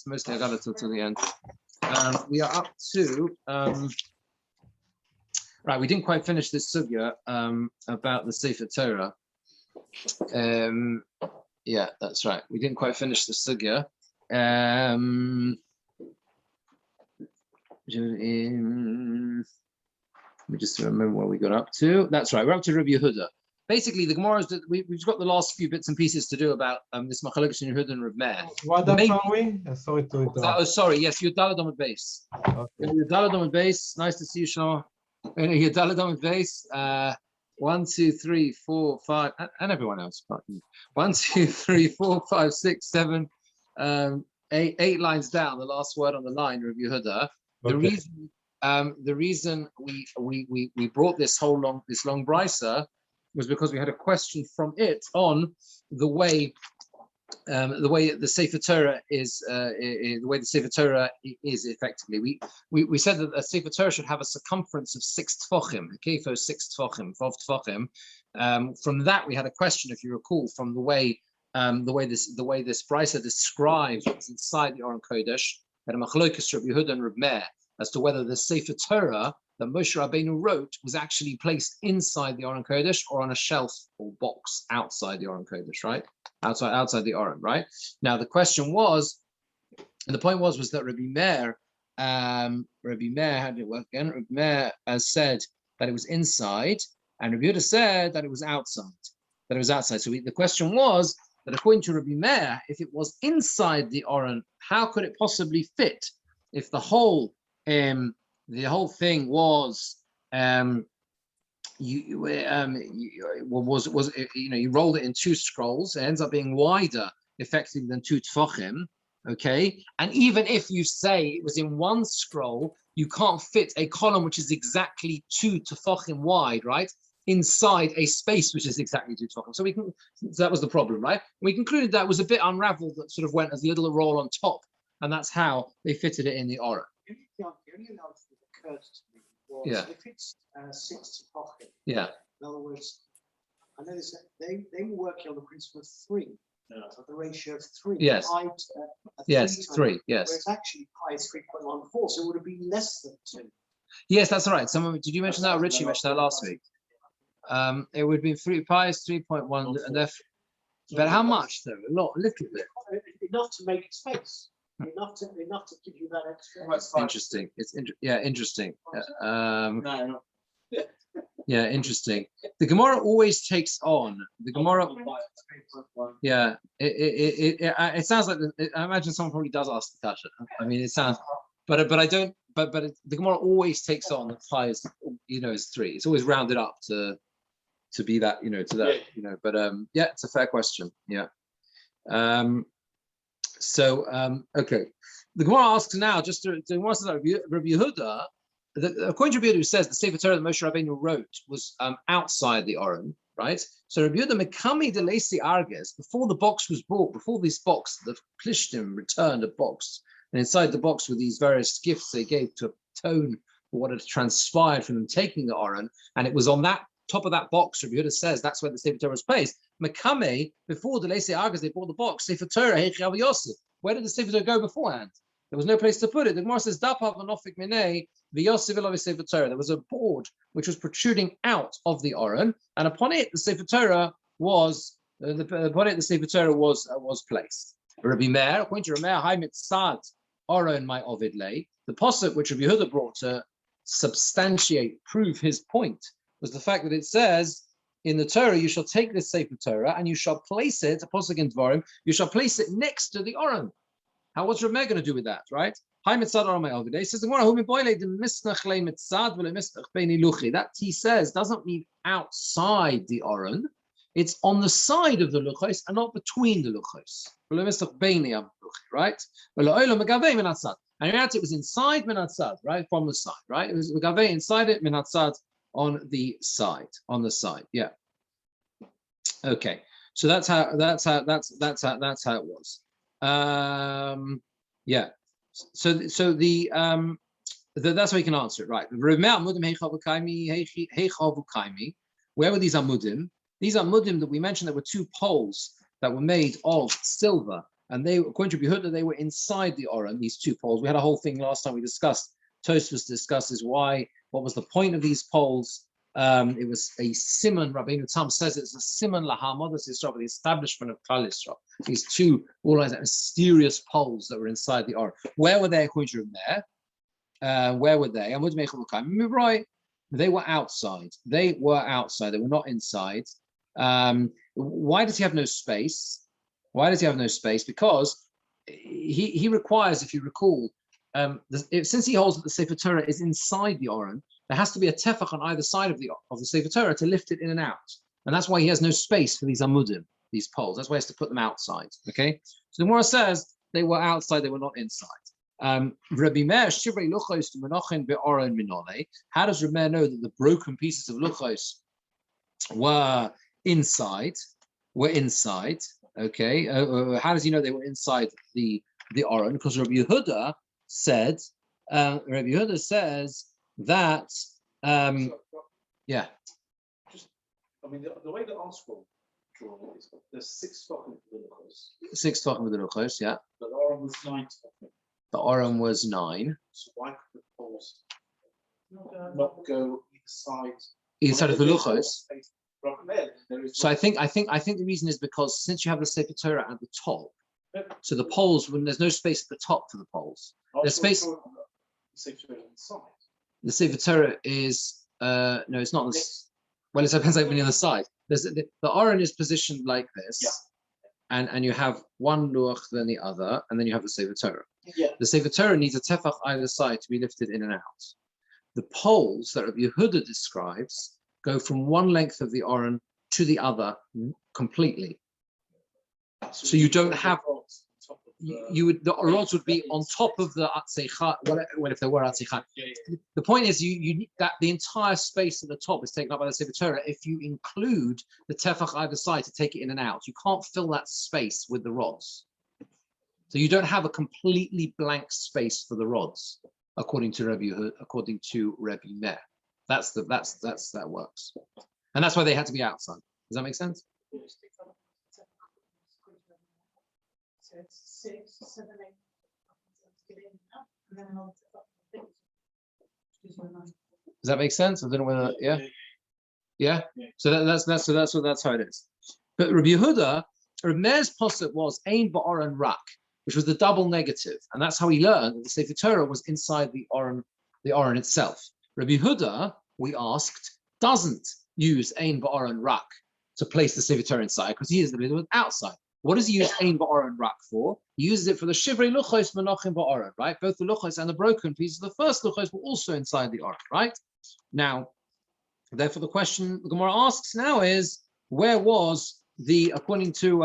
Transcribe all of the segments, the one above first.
mostly I got it till the end. We are up to right. We didn't quite finish this sugya about the Sefer Torah. Yeah, that's right. We didn't quite finish the sugya. Let me just remember where we got up to. That's right. We're up to Rabbi Yehuda. Basically, the Gemora is that we've got the last few bits and pieces to do about this Machalokes in Yehuda and Reb Meir. What are we? Sorry to interrupt. Oh, sorry. Yes, you're Daladom at base. Okay. You're Daladom at base. Nice to see you, Shlomo. You're Daladom at base. 1, 2, 3, 4, 5, and everyone else. 1, 2, 3, 4, 5, 6, 7, 8 lines down. The last word on the line, Rabbi Yehuda. Okay. The reason we brought this long brisa was because we had a question from it on the way the Sefer Torah is the way the Sefer Torah is effectively. We said that a Sefer Torah should have a circumference of 6 tefachim, kefo 6 tefachim, 12 tefachim. From that we had a question, if you recall, from the way this brisa describes what's inside the Aron Kodesh, that a machlokes Rabbi Yehuda and Reb Meir as to whether the Sefer Torah that Moshe Rabbeinu wrote was actually placed inside the Aron Kodesh or on a shelf or box outside the Aron Kodesh, right? Outside the Aron, right? Now the question was, and the point was that Rabbi Meir, how did it work again? Rabbi Meir said that it was inside, and Rabbi Yehuda said that it was outside. So the question was that according to Rabbi Meir, if it was inside the Aron, how could it possibly fit if the whole thing was you rolled it in 2 scrolls, it ends up being wider effectively than 2 tefachim, okay? And even if you say it was in 1 scroll, you can't fit a column which is exactly 2 tefachim wide, right? Inside a space which is exactly 2 tefachim. So that was the problem, right? We concluded that was a bit unraveled, that sort of went as a little roll on top, and that's how they fitted it in the Aron. The only announcement that occurred to me was if it's 6 tefachim. Yeah. In other words, I know they were working on the principle of 3, so the ratio of 3. Yes. Yes, 3. Yes. Whereas actually pi is 3.14, so it would have been less than 2. Yes, that's right. Did you mention that? Or Richie mentioned that last week. It would be 3 pi is 3.1, and but how much though? A little bit. Enough to make space. Enough to give you that extra. Interesting. Interesting. Yeah, interesting. The Gemora always takes on the Gemora. Yeah, it sounds like I imagine someone probably does ask the kasha. I mean, it sounds, but I don't. But the Gemora always takes on that pi is is 3. It's always rounded up to be that to that But yeah, it's a fair question. Yeah. So okay, the Gemara asks now, just to Rabbi Yehuda, according to Rabbi Yehuda, who says the Sefer Torah that Moshe Rabbeinu wrote was outside the Aron, right? So Rabbi Yehuda Mekami de Leisi Arges, before the box was brought, before this box, the Plishtim returned a box, and inside the box were these various gifts they gave to atone for what had transpired from them taking the Aron, and it was on that top of that box, Rabbi Yehuda says that's where the Sefer Torah was placed. Mekame, before the Leisi Argas, they brought the box. Sefer Torah, Heichav Yosef. Where did the Sefer Torah go beforehand? There was no place to put it. The Gemara says, Dapav anofik minei v'Yosef ilav Sefer Torah. There was a board which was protruding out of the Aron, and upon it the Sefer Torah was placed. Rabbi Meir, according to Rabbi Meir, Hai mitzad Aron my ovid lay. The pasuk which Rabbi Yehuda brought to prove his point, was the fact that it says in the Torah, you shall take this Sefer Torah and you shall place it, Apostle in Dvarim, you shall place it next to the Aron. What's Rabbi Meir going to do with that, right? He says, that he says doesn't mean outside the Aron, it's on the side of the luchos and not between the luchos. Right? And in reality, it was inside Minatzad, right? From the side, right? It was Megaveh inside it, Minatzad on the side, yeah. Okay, so that's how it was. Yeah. So that's how we can answer it, right? Where were these amudim? These amudim that we mentioned, there were 2 poles that were made of silver and they, according to Yehuda, they were inside the Aron, these two poles. We had a whole thing last time we discussed. Tosfos discusses what was the point of these poles. It was a simon. Rabbeinu Tam says it's a simon lahamodas Yisrael, the establishment of Klal Yisrael. These two, all like that mysterious poles that were inside the Aron. Where were they according to there? Where were they? Right. They were outside. They were outside. They were not inside. Why does he have no space? Why does he have no space? Because he requires, if you recall, since he holds that the Sefer Torah is inside the Aron, there has to be a tefach on either side of the Sefer Torah to lift it in and out, and that's why he has no space for these amudim, these poles. That's why he has to put them outside. Okay, so the Gemora says they were outside, they were not inside. Rabbi Meir shivrei luchos to menachin be'aron minole. How does Rabbi Meir know that the broken pieces of luchos were inside? Okay, how does he know they were inside the Aron? Because Rabbi Yehuda said, that, yeah. Just, I mean, the way the article drawn is there's 6 talking with the luchos. 6 talking with the luchos, yeah. But the Aron was 9 talking. The Aron was 9. So why could the poles not go either side? Inside of the luchos. So I think the reason is because since you have the Sefer Torah at the top, so the poles, when there's no space at the top for the poles, there's space. The Sefer Torah is no, it's not. Well, it depends like when you're on the side. There's the Aron is positioned like this, yeah. and you have one luach then the other, and then you have the Sefer Torah. Yeah. The Sefer Torah needs a tefach either side to be lifted in and out. The poles that Rabbi Yehuda describes go from one length of the Aron to the other completely. So you don't have. The rods would be on top of the atzeicha. Well, if there were atzeicha, the point is you need that the entire space at the top is taken up by the Sefer Torah. If you include the tefach either side to take it in and out, you can't fill that space with the rods. So you don't have a completely blank space for the rods, according to Rabbi Meir. That works, and that's why they had to be outside. Does that make sense? So it's 6, 7, 8. And then I'll does that make sense? I don't know whether, yeah. So that's how it is. But Rabbi Yehuda, Rabbi Meir's posuk was Ein ba'aron rak, which was the double negative, and that's how he learned that the Sefer Torah was inside the Aron itself. Rabbi Yehuda, we asked, doesn't use Ein ba'aron rak to place the Sefer Torah inside because he is the middle outside. What does he use Ein ba'aron rak for? He uses it for the shivrei luchos menachim ba'aron, right? Both the luchos and the broken pieces of the first luchos were also inside the Aron, right? Now, therefore, the question the Gemora asks now is, where was the, according to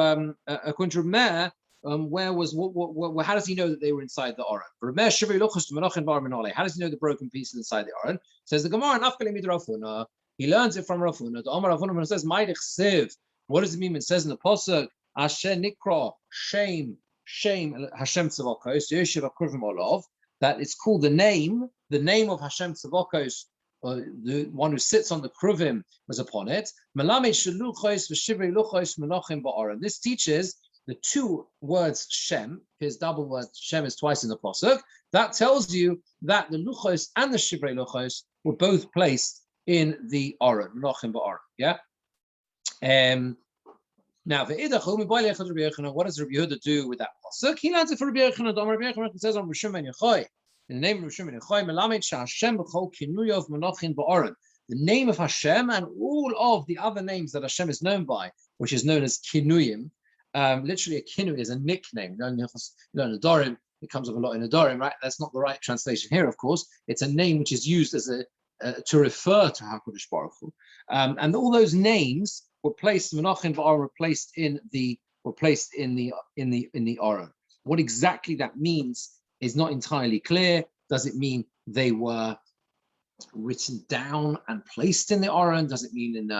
Meir, where was what? How does he know that they were inside the Aron? How does he know the broken pieces inside the Aron? Says the Gemara, he learns it from Rafuna. The Amar Rafuna says, what does it mean? It says in the pasuk, Asher Nikra, shame, Hashem Tzavokos, Yoshev Akruvim Olav, that it's called the name of Hashem Tzavokos, the one who sits on the Kruvim was upon it. This teaches the two words Shem, his double word Shem is twice in the pasuk. That tells you that the Luchos and the Shivrei Luchos were both placed in the Aron, Menachem ba'aron. Yeah. Now, what does Rabbi Yehuda do with that pasuk? He learns it for Rabbi Yochanan. Rabbi Yochanan says on Rishon ben Yochai, in the name of Rishon ben Yochai, Melamed Hashem b'chol kinuyov menachin ba'aron. The name of Hashem and all of the other names that Hashem is known by, which is known as kinuyim. Literally, a kinui is a nickname. Adorim, it comes up a lot in Adorim, right? That's not the right translation here, of course. It's a name which is used as to refer to HaKadosh Baruch Hu. And all those names were placed, Menachem ba'aron were placed in the Aron. What exactly that means is not entirely clear. Does it mean they were written down and placed in the Aron? Does it mean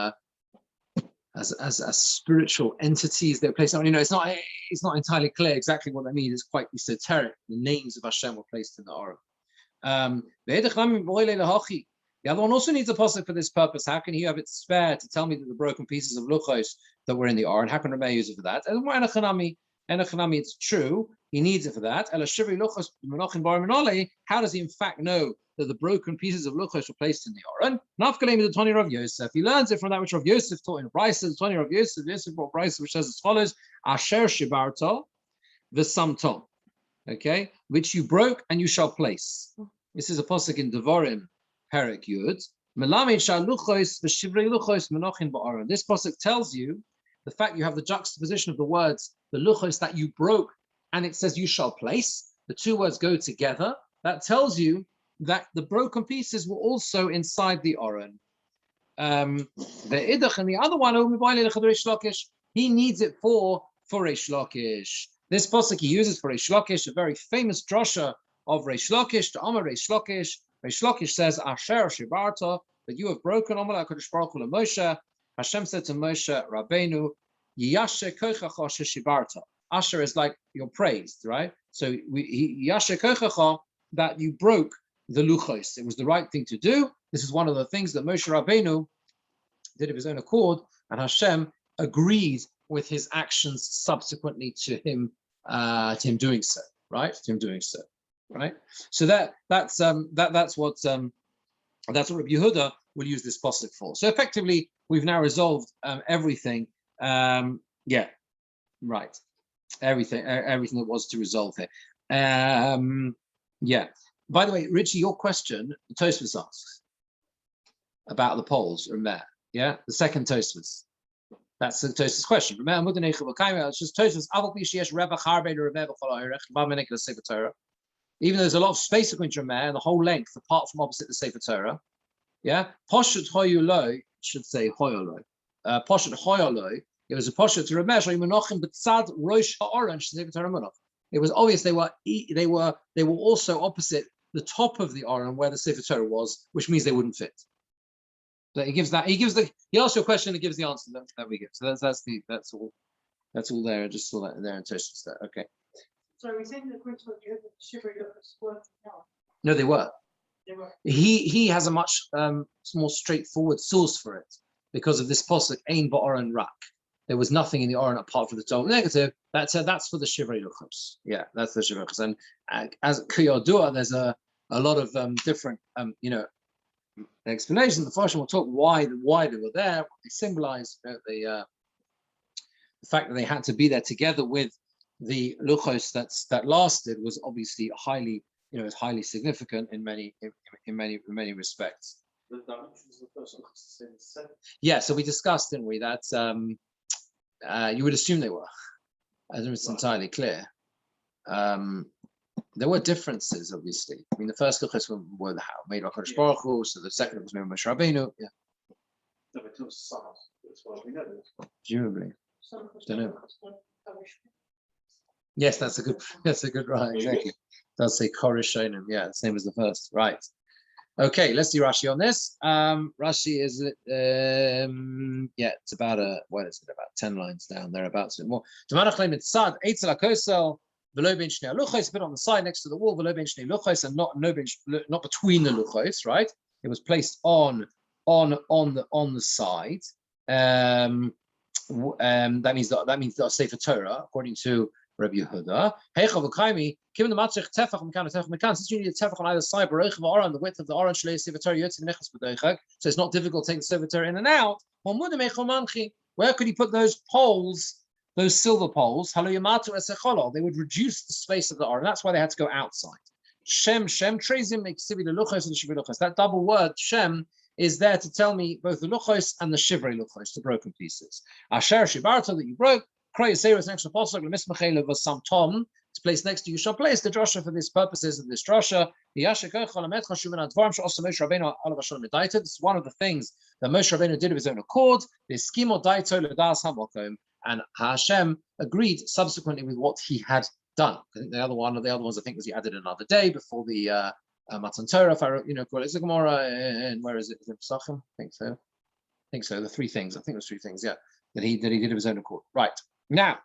as spiritual entities they were placed on? It's not entirely clear exactly what that means. It's quite esoteric. The names of Hashem were placed in the Aron. The other one also needs a pasuk for this purpose. How can he have it spare to tell me that the broken pieces of luchos that were in the Aron? How can Rabbi use it for that? And Enochanami, it's true. He needs it for that. How does he in fact know that the broken pieces of luchos were placed in the Aron? Nafkalemi the Tony Rav Yosef. He learns it from that which Rav Yosef taught in Brisa. The Tony Rav Yosef. Yosef brought Brisa, which says as follows: Asher shibarto v'samto. Okay, which you broke and you shall place. This is a pasuk in Devarim, Perek Yud. This pasuk tells you the fact you have the juxtaposition of the words, the luchos that you broke, and it says you shall place. The two words go together. That tells you that the broken pieces were also inside the Aron. The idach and the other one, he needs it for Reish Lakish. This pasuk he uses for Reish Lakish, a very famous drasha of Reish Lakish, to Amar Reish Lakish. Reish Lakish says, Asher Shibarta, that you have broken Amar HaKadosh Baruch Hu Moshe. Hashem said to Moshe Rabbeinu, Yashe kochacha sheshibarta. Asher is like you're praised, right? So Yashe kochacha, that you broke the luchos. It was the right thing to do. This is one of the things that Moshe Rabbeinu did of his own accord, and Hashem agreed with his actions subsequently to him doing so, right? To him doing so, right? So that's what Rabbi Yehuda will use this pasuk for. So effectively, we've now resolved everything. Yeah, right. Everything that was to resolve here. Yeah. By the way, Richie, your question, Tosfos asks about the polls. Remember, yeah, the second Tosfos. That's the Tosfos question. Remember, it's just Tosfos. Even though there's a lot of space between Remeh and the whole length, apart from opposite the Sefer Torah. Yeah, Poshut Hoyuloi should say Hoyoloi. Poshut Hoyoloi. It was a Poshut to Remeh Menachim B'tzad Rosh Ha'aron Sefer Torah Menach. It was obvious they were also opposite the top of the Aron where the Sefer Torah was, which means they wouldn't fit. But he asks you a question and gives the answer that we give. So that's all there. I just saw that there in Tosfos there. Okay. So we saying the principle you have the shivery luchos weren't now. No, they were. They were. He has a much more straightforward source for it because of this pasuk Ein Ba'aron Rak. There was nothing in the Aron apart from the double negative. That's for the shivrei luchos. Yeah, that's the shivrei luchos. And as Kiyodua, there's a lot of different explanations. The first one will talk why they were there, what they symbolize, the fact that they had to be there together with the luchos that lasted was obviously highly significant in many respects. The dimensions of the first luchos is the same. Yeah, so we discussed, didn't we, that you would assume they were. I don't know if it's entirely clear. There were differences, obviously. I mean, the first luchos were made by HaKadosh Baruch Hu, so the second was made by Moshe Rabbeinu. Yeah. No, but it was Samos. That's why we know this. Presumably. Don't know. Yes, that's a good right, exactly. It does say Korish Shonim, yeah, the same as the first, right. Okay, let's see Rashi on this. Rashi is it's about about 10 lines down, thereabouts and more. Put on the side next to the wall, and not between the luchos, right? It was placed on the side. That means the Sefer Torah, according to Rabbi Yehuda. Since you need a tefach on either side, the width of the Aron so it's not difficult to take the Sefer Torah in and out. Where could he put those poles, those silver poles? They would reduce the space of the Aron. That's why they had to go outside. That double word, Shem, is there to tell me both the luchos and the shivrei luchos, the broken pieces. Asher shibarta, that you broke. It's next to the it's placed next to you shall place the drasha for these purposes of this drasha. This is one of the things that Moshe Rabbeinu did of his own accord. And Hashem agreed subsequently with what he had done. I think the other ones I think was he added another day before the Matan Torah. If I call it the Gemora, and where is it? Is it Pesachim? I think so. The three things. I think it was three things. Yeah, that he did of his own accord. Right. Now,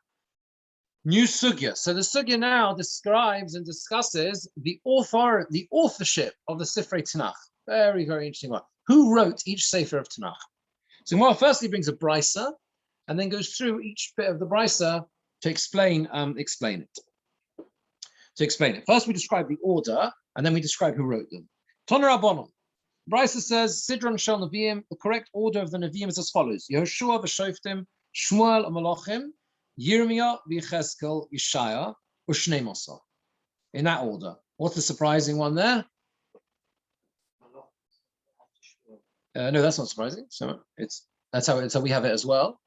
new sugya. So the sugya now describes and discusses the authorship of the Sifrei Tanakh. Very, very interesting one. Who wrote each Sefer of Tanakh? So Gemora firstly brings a brisa, and then goes through each bit of the brisa to explain it. To explain it. First, we describe the order, and then we describe who wrote them. Toner Rabbanon. Brisa says, Sidron Shel Nevi'im, the correct order of the Nevi'im is as follows. Yehoshua v'Shoftim, Shmuel v'Malachim, Yirmiyah v'Yechezkel, Yeshaya, Ushnei Mosar. In that order. What's the surprising one there? No, that's not surprising. So that's how we have it as well.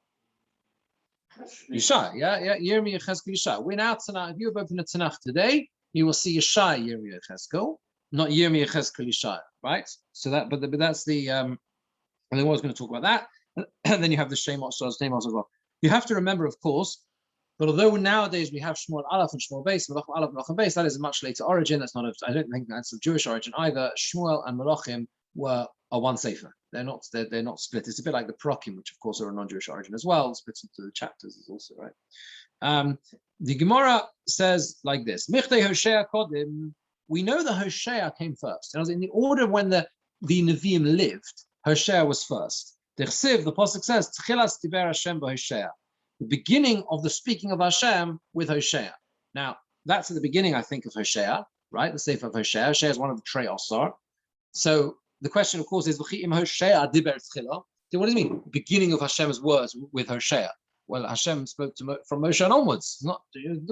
Yeshaya, yeah, Yirmiyah, Yechezkel, Yeshaya. We're now Tanakh. If you open the Tanakh today, you will see Yeshaya, Yirmiyah, Yechezkel, not Yirmiyah, Yechezkel, Yeshaya, right? So but that's the and then I was going to talk about that, and then you have the Shemos as well. You have to remember, of course, that although nowadays we have Shmuel Aleph and Shmuel Beis, Malachim Aleph, Malachim Beis, that is a much later origin. That's not. I don't think that's of Jewish origin either. Shmuel and Malachim are one sefer. They're not split. It's a bit like the Prokim, which of course are a non-Jewish origin as well. Split into the chapters is also right. The Gemora says like this: Michtei Hoshea Kodim. We know that Hoshea came first. And in the order when the Nevi'im lived, Hoshea was first. The Pasuk says, Tchilas Tiber Hashem b'Hoshea. The beginning of the speaking of Hashem with Hoshea. Now, that's at the beginning, I think, of Hoshea, right? The Sefer of Hoshea. Hoshea is one of the Trei Osar. So the question, of course, is V'chi'im Hoshea Diber Tchila. So what does it mean? Beginning of Hashem's words with Hoshea. Well, Hashem spoke from Moshe and onwards.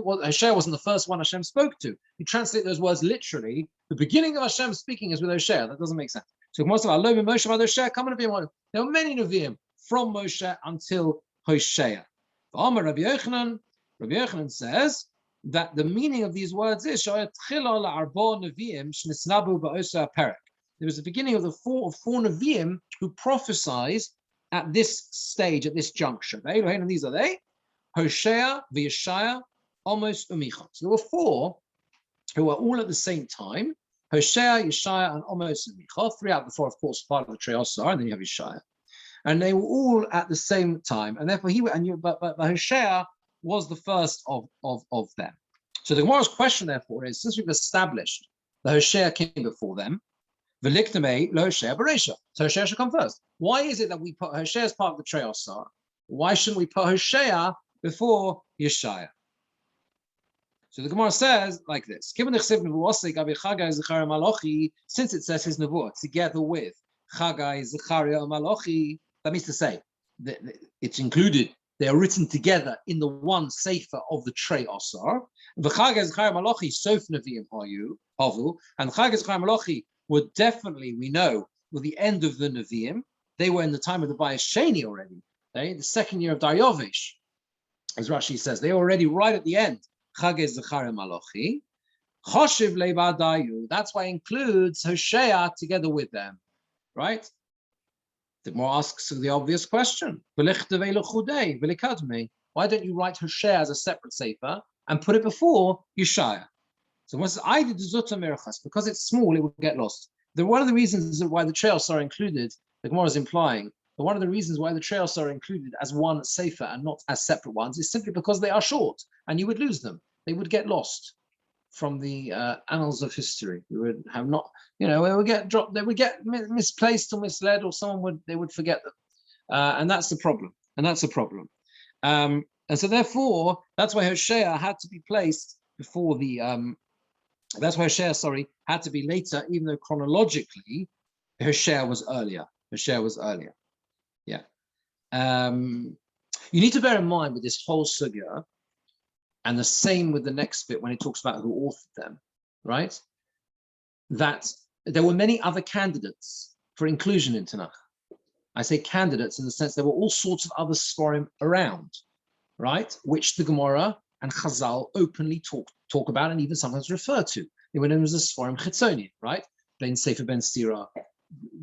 Hoshea wasn't the first one Hashem spoke to. You translate those words literally. The beginning of Hashem speaking is with Hoshea. That doesn't make sense. So most of our Lo Moshe Hoshea come Nevi'im. There were many Nevi'im from Moshe until Hoshea. Rabbi Yochanan says that the meaning of these words is there was the beginning of the four Nevi'im who prophesied at this stage, at this juncture. And these are they: Hoshea, Yeshaya, Amos, Umicha. So there were four who were all at the same time: Hoshea, Yeshaya, and Amos, and Umicha. Three out of the four, of course, part of the Trei Osar, and then you have Yeshaya. And they were all at the same time, and therefore but Hoshea was the first of them. So the Gemara's question, therefore, is: since we've established that Hoshea came before them, V'liktame lo Hoshea b'reisha. So Hoshea should come first. Why is it that we put Hoshea as part of the Trei Osar? Why shouldn't we put Hoshea before Yeshaya? So the Gemara says like this: since it says his nevuah together with Chagai, Zechariah, and Malachi, that means to say that it's included. They are written together in the one sefer of the Trei Osar. V'Chagai, Zechariah, Malachi, Sof Nevi'im Havu, and Chagai, Zechariah, Malachi were definitely, we know, were the end of the Nevi'im. They were in the time of the Bayis Sheni already, the second year of Daryovish, as Rashi says. They were already right at the end. Chagei, Zechariah, Malachi. Choshev Leibadayu. That's why it includes Hoshea together with them, right? The Gemara asks the obvious question: why don't you write Hoshea as a separate sefer and put it before Yeshaya? So once I did because it's small, it would get lost. One of the reasons why the Trei Osar are included, the Gemara is implying, that one of the reasons why the Trei Osar are included as one sefer and not as separate ones is simply because they are short, and you would lose them. They would get lost from the annals of history. We would have not, they would get dropped. They would get misplaced or misled, or they would forget them, and that's the problem. And so therefore, that's why Hoshea had to be placed before the. That's why Hoshea, had to be later, even though chronologically, Hoshea was earlier. Yeah. You need to bear in mind with this whole sugya, and the same with the next bit when it talks about who authored them, right? That there were many other candidates for inclusion in Tanakh. I say candidates in the sense there were all sorts of other Sforim around, right? Which the Gemora and Chazal openly talk about and even sometimes refer to. They were known as the Sforim Chitzonian, right? Ben Sefer Ben Sira.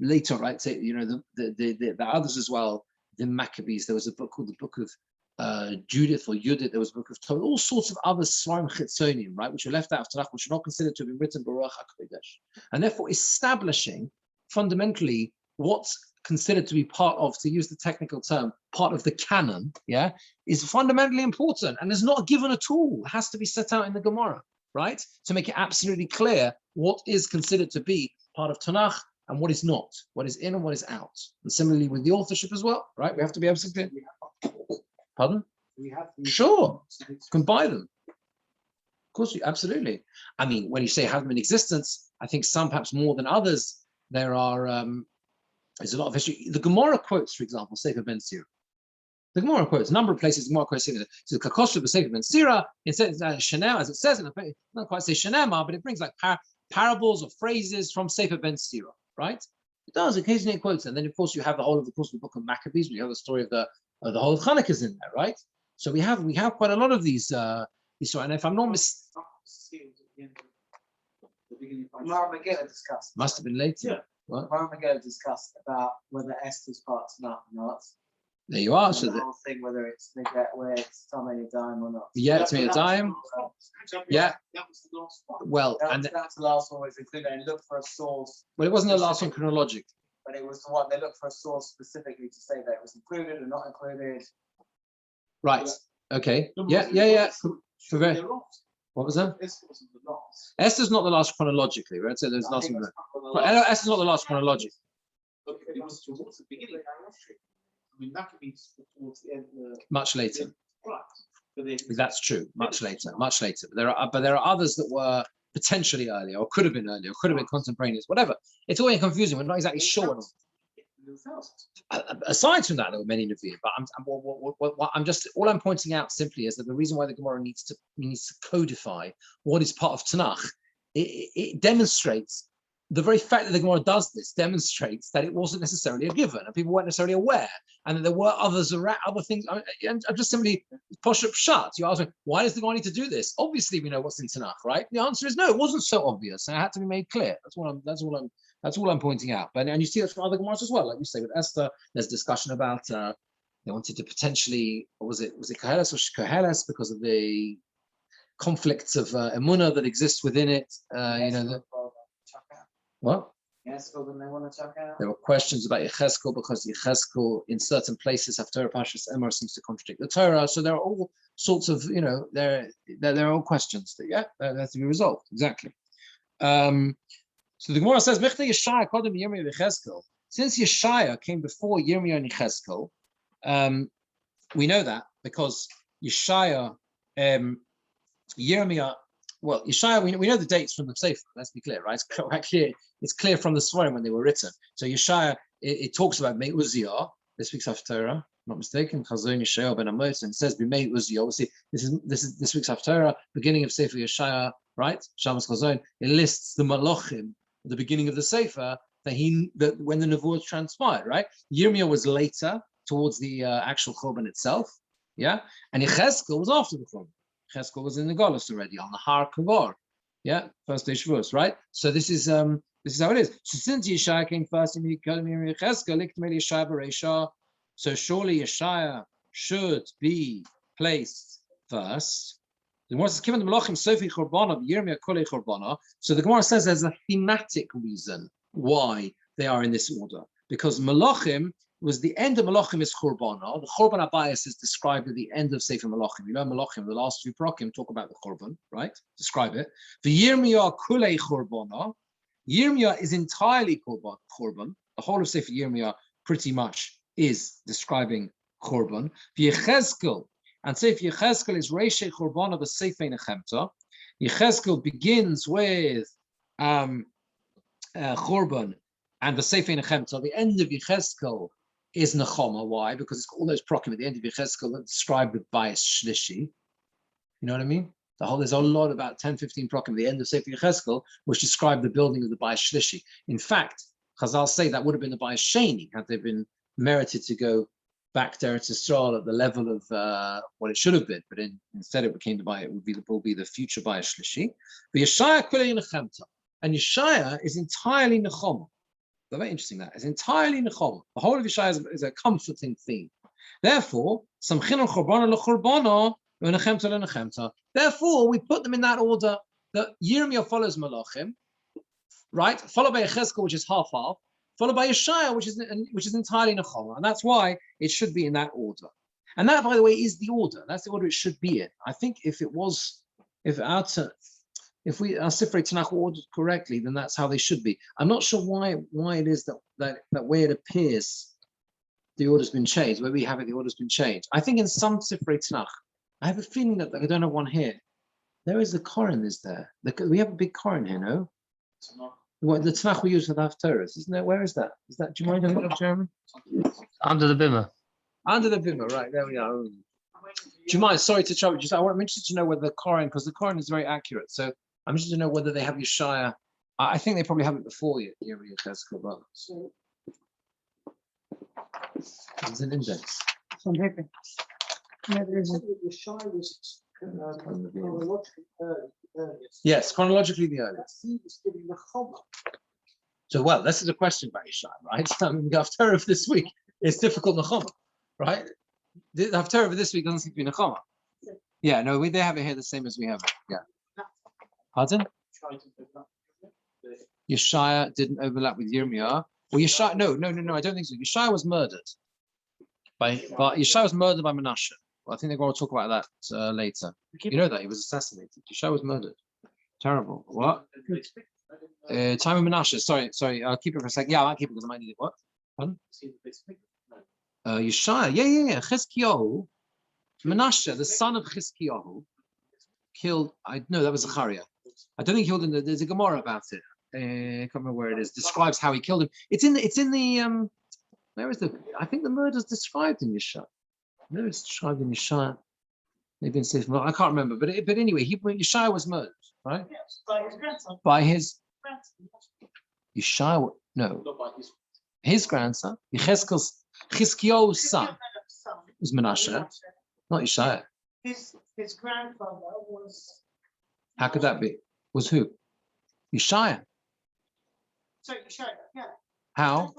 Later, right? Say, the others as well. The Maccabees. There was a book called the Book of Judith or Judith. There was a book of Torah. All sorts of other Sforim Chitzonian, right? Which were left out of Tanakh, which are not considered to have been written Baruch HaKodesh, and therefore establishing fundamentally what's considered to be part of, to use the technical term, part of the canon, is fundamentally important, and is not given at all. It has to be set out in the Gemara, right? To make it absolutely clear what is considered to be part of Tanakh and what is not, what is in and what is out. And similarly with the authorship as well, right? We have to be able to clear. Pardon? We have these- Sure, you can buy them. Of course, absolutely. I mean, when you say have them in existence, I think some perhaps more than others. There are there's a lot of history. The Gemora quotes, for example, Sefer Ben Sira. The Gemara quotes a number of places. Gemora quotes the Kakosha B'Sefer Ben Sira. It says Shanam, as it says, and not quite say Shanama, but it brings like parables or phrases from Sefer Ben Sira, right? It does occasionally it quotes, and then of course you have the whole of the book of Maccabees. We have the story of the whole of Hanukkah's in there, right? So we have quite a lot of these. And if I'm not Mara Megillah discussed. must have been later. Yeah. What? Mara Megillah discussed about whether Esther's part's not or not. There you are. And So the whole thing, whether it's where it's Tamei Dime or not. yeah, it's me a dime. Yeah. That was the last one. Well, That's the last one. Was included and look for a source. Well, it wasn't the last one chronologically. But it was the one they looked for a source specifically to say that it was included or not included. Right. Okay. Yeah. What was that? Esther's not the last chronologically, right? So there's nothing there. Esther's not the last chronologically. It was towards the beginning. I mean, that could be towards the end. Much later. Right. That's true. Much later. But there are others that were potentially earlier, or could have been earlier, or could have been contemporaneous, whatever. It's always confusing. We're not exactly sure. Aside from that, there were many Nevi'im, but I'm just all I'm pointing out simply is that the reason why the Gemara needs to codify what is part of Tanakh, it demonstrates the very fact that the Gemara does this demonstrates that it wasn't necessarily a given, and people weren't necessarily aware, and that there were others around, other things. I'm just simply push up shut. You ask me, why does the Gemara need to do this? Obviously, we know what's in Tanakh, right? The answer is no. It wasn't so obvious, and it had to be made clear. That's all I'm pointing out. But and you see it from other Gemaras as well, like you say with Esther. There's discussion about they wanted to potentially, or was it Koheles or Koheles because of the conflicts of Emunah that exists within it. What? Yecheskel, then they want to chuck out. There were questions about Yecheskel because Yecheskel in certain places have Torah Pashas Emor seems to contradict the Torah. So there are all sorts of, there are all questions that have to be resolved. Exactly. So the Gemara says, Yeshaya Kodem Yirmiyah Yecheskel. Since Yeshaya came before Yirmiyah and Yecheskel, we know that because Yeshaya, Yirmiyah. Well, Yeshaya, we know the dates from the Sefer. Let's be clear, right? It's quite clear. It's clear from the Svarim when they were written. So Yeshaya, it talks about Mei Uziah. This week's Haftarah, not mistaken. Chazon Yeshaya ben Amos, and it says B'Mei Uziah. Obviously, this is this week's Haftarah, beginning of Sefer Yeshaya, right? Shamas Chazon. It lists the Malachim at the beginning of the Sefer that when the Nevuah transpired, right? Yirmiyah was later towards the actual Churban itself, yeah, and Yecheskel was after the Churban. Yecheskel was in the Golus already on the Har Kavor, yeah, first day Shavuos, right? So this is how it is. So since Yeshaya came first in Yecheskel, so surely Yeshaya should be placed first. The Gemara says, given the Malachim Sofi Chorbana, Yirmiyah Kole Chorbana. So the Gemara says there's a thematic reason why they are in this order, because Malachim was the end of Malachim is Chorbana. The Chorban Abayis is described at the end of Sefer Malachim. You know Malachim, the last few Prokim talk about the Chorban, right? Describe it. The Yirmiyah Kule Chorbana. Yirmiyah is entirely Chorban. The whole of Sefer Yirmiyah pretty much is describing Chorban. The Yecheskel, and Sefer Yecheskel is Reishei Chorbana b'Sefer Nechemta. Yecheskel begins with Chorban and the Sefer Nechemta. The end of Yecheskel is Nechama. Why? Because it's all those prokim at the end of Yecheskel that describe the bias shlishi. You know what I mean? There's a lot, about 10, 15 prokim at the end of Sefer Yecheskel, which describe the building of the bias shlishi. In fact, Chazal say that would have been the bias sheni had they been merited to go back to Eretz Yisrael at the level of what it should have been, but instead it became will be the future bias shlishi. But Yeshaya kulei nechemta, and Yeshaya is entirely nechama. Very interesting that. It's entirely nechama. The whole of Yeshaya is a comforting theme. Therefore, samchinu chorbana lechorbana v'nechemta lenechemta. Therefore, we put them in that order that Yirmiyah follows Malachim, right? Followed by Yecheskel, which is half, followed by Yeshaya, which is entirely nechama, and that's why it should be in that order. And that, by the way, is the order. That's the order it should be in. I think if we Sifrei Tanakh were ordered correctly, then that's how they should be. I'm not sure why it is that way it appears the order's been changed. Where we have it, the order's been changed. I think in some Sifrei Tanakh, I have a feeling that I don't have one here. There is the Koran, is there? We have a big Koran here, no? What the Tanakh we use for the Haftarahs, isn't it? Where is that? Is that? Do you mind looking up, Jeremy? Under the bimmer. Under the bimmer, right there we are. Do you mind? Sorry to trouble you. I'm interested to know whether the Koran, because the Koran is very accurate. So I'm interested to know whether they have Yeshaya. I think they probably have it before you, Cheskel, but it's an index. No, there isn't. Yeshaya was chronologically earliest. Yes, chronologically the earliest. He was giving the Choma. So, well, this is a question about Yeshaya, right? I mean, the Haftarah of this week is difficult Nechama, right? The Haftarah of this week doesn't seem to be Nechama. Yeah, no, they have it here the same as we have it. Yeah. Pardon? Yeshaya didn't overlap with Yirmiyah. Well, Yeshaya, no, I don't think so. Yeshaya was murdered but Yeshaya was murdered by Menashe. Well, I think they're going to talk about that later. You know that he was assassinated. Yeshaya was murdered. Terrible. What? Time of Menashe. Sorry. I'll keep it for a second. Yeah, I might keep it because I might need it. What? Pardon? Yeshaya. Yeah. Chizkiyahu. Menashe, the son of Chizkiyahu, killed. No, that was Zechariah. I don't think he killed him. There's a Gemora about it. I can't remember where it is. Describes how he killed him. It's in the where is the? I think the murder's described in Yeshaya. No, it's described in Yeshaya. Maybe in Sefer. I can't remember. But anyway, Yeshaya was murdered, right? Yes, by his grandson. By his Grandson. Yeshaya. No, his grandson. Chizkiyahu's son was Menashe, not Yeshaya. His grandfather was. How could that be? Was who? Yeshaya. Sorry, Yeshaya, yeah. How?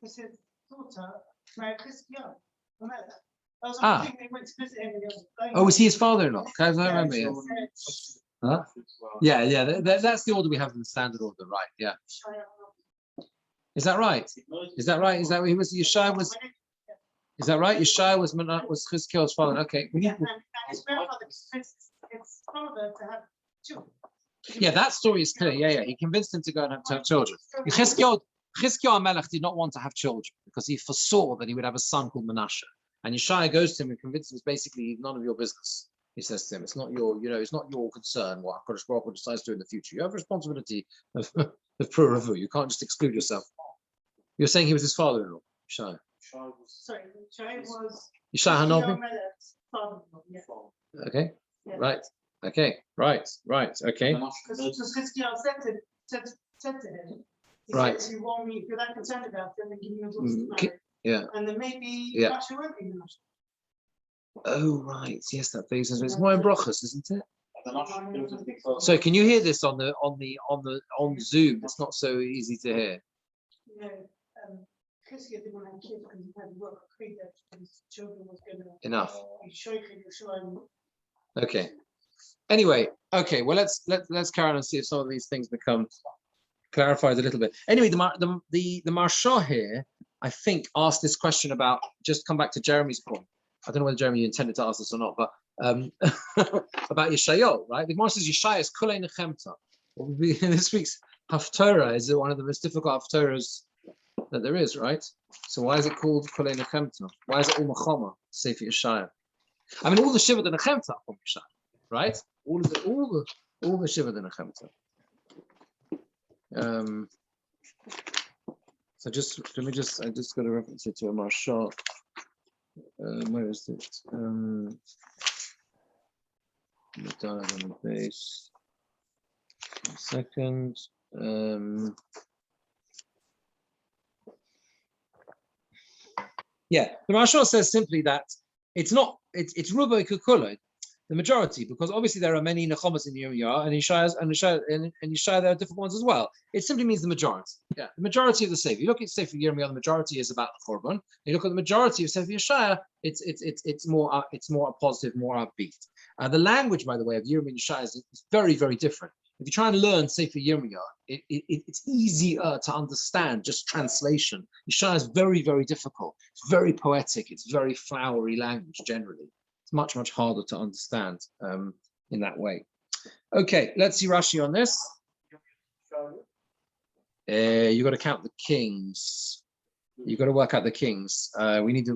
Because his daughter married Chizkiyahu. I know that. Ah. I think they went to visit him. Oh, was he his father-in-law? I remember. Yes. Huh? Yeah. That's the order we have in the standard order, right? Yeah. Is that right? Is that what he was? Yeshaya was. Is that right? Yeshaya was Chizkiyahu's father. Okay. And his grandfather convinced his father to have children. Yeah, that story is clear. Yeah. He convinced him to go and have children. Chizkiyahu Melech did not want to have children because he foresaw that he would have a son called Menashe. And Yeshaya goes to him and convinces him it's basically none of your business. He says to him, it's not your, it's not your concern what HaKadosh Baruch Hu decides to do in the future. You have a responsibility of Puravu. You can't just exclude yourself. You're saying he was his father-in-law, Yeshaya. Sorry, Yeshaya was. Yeshaya Hanavi? Melech's father-in-law, yeah. Okay. Yeah. Right. Okay. Right. Okay. Because Chizkiyahu said to him, he Right. said, you want me, if you're that concerned about them, then give me your daughter's marriage. Yeah. And then maybe Yeah. Masha won't be Menashe. Oh, right. Yes, that phase is. It's more in brachas, isn't it? So So can you hear this on Zoom? It's not so easy to hear. Chizkiyahu didn't want to have kids because he had to work for free that his children was going to Enough. be shaking Yeshua. Okay. Anyway, okay. Well, let's carry on and see if some of these things become clarified a little bit. Anyway, the Marsha here, I think, asked this question about. Just come back to Jeremy's point. I don't know whether Jeremy intended to ask this or not, but about Yeshayahu, right? The Gemara says Yeshaya is kulei nechemta. This week's Haftarah is one of the most difficult Haftarahs that there is, right? So why is it called kulei nechemta? Why is it all Mechama, Sefer Yeshaya? I mean, all the Shiva the Nechemta are from Yeshaya, right? All the Shiva the Nechemta. So I just got to reference it to a Marsha. Where is it? The diagram on the base. A second. Yeah, the Marsha says simply that it's Rubo Kukuloi, the majority, because obviously there are many Nechomas in Yirmiyah and Yeshaya there are different ones as well. It simply means the majority. Yeah, the majority of the Sefer. You look at Sefer Yirmiyah, the majority is about the Korban. You look at the majority of Sefer Yeshaya, it's more a positive, more upbeat. The language, by the way, of Yirmiyah and Yeshaya is very, very different. If you try and learn Sefer Yirmiyah, it's easier to understand just translation. Yeshaya is very, very difficult. It's very poetic. It's very flowery language generally. It's much, much harder to understand in that way. Okay, let's see Rashi on this. You got to count the kings. You've got to work out the kings. You need to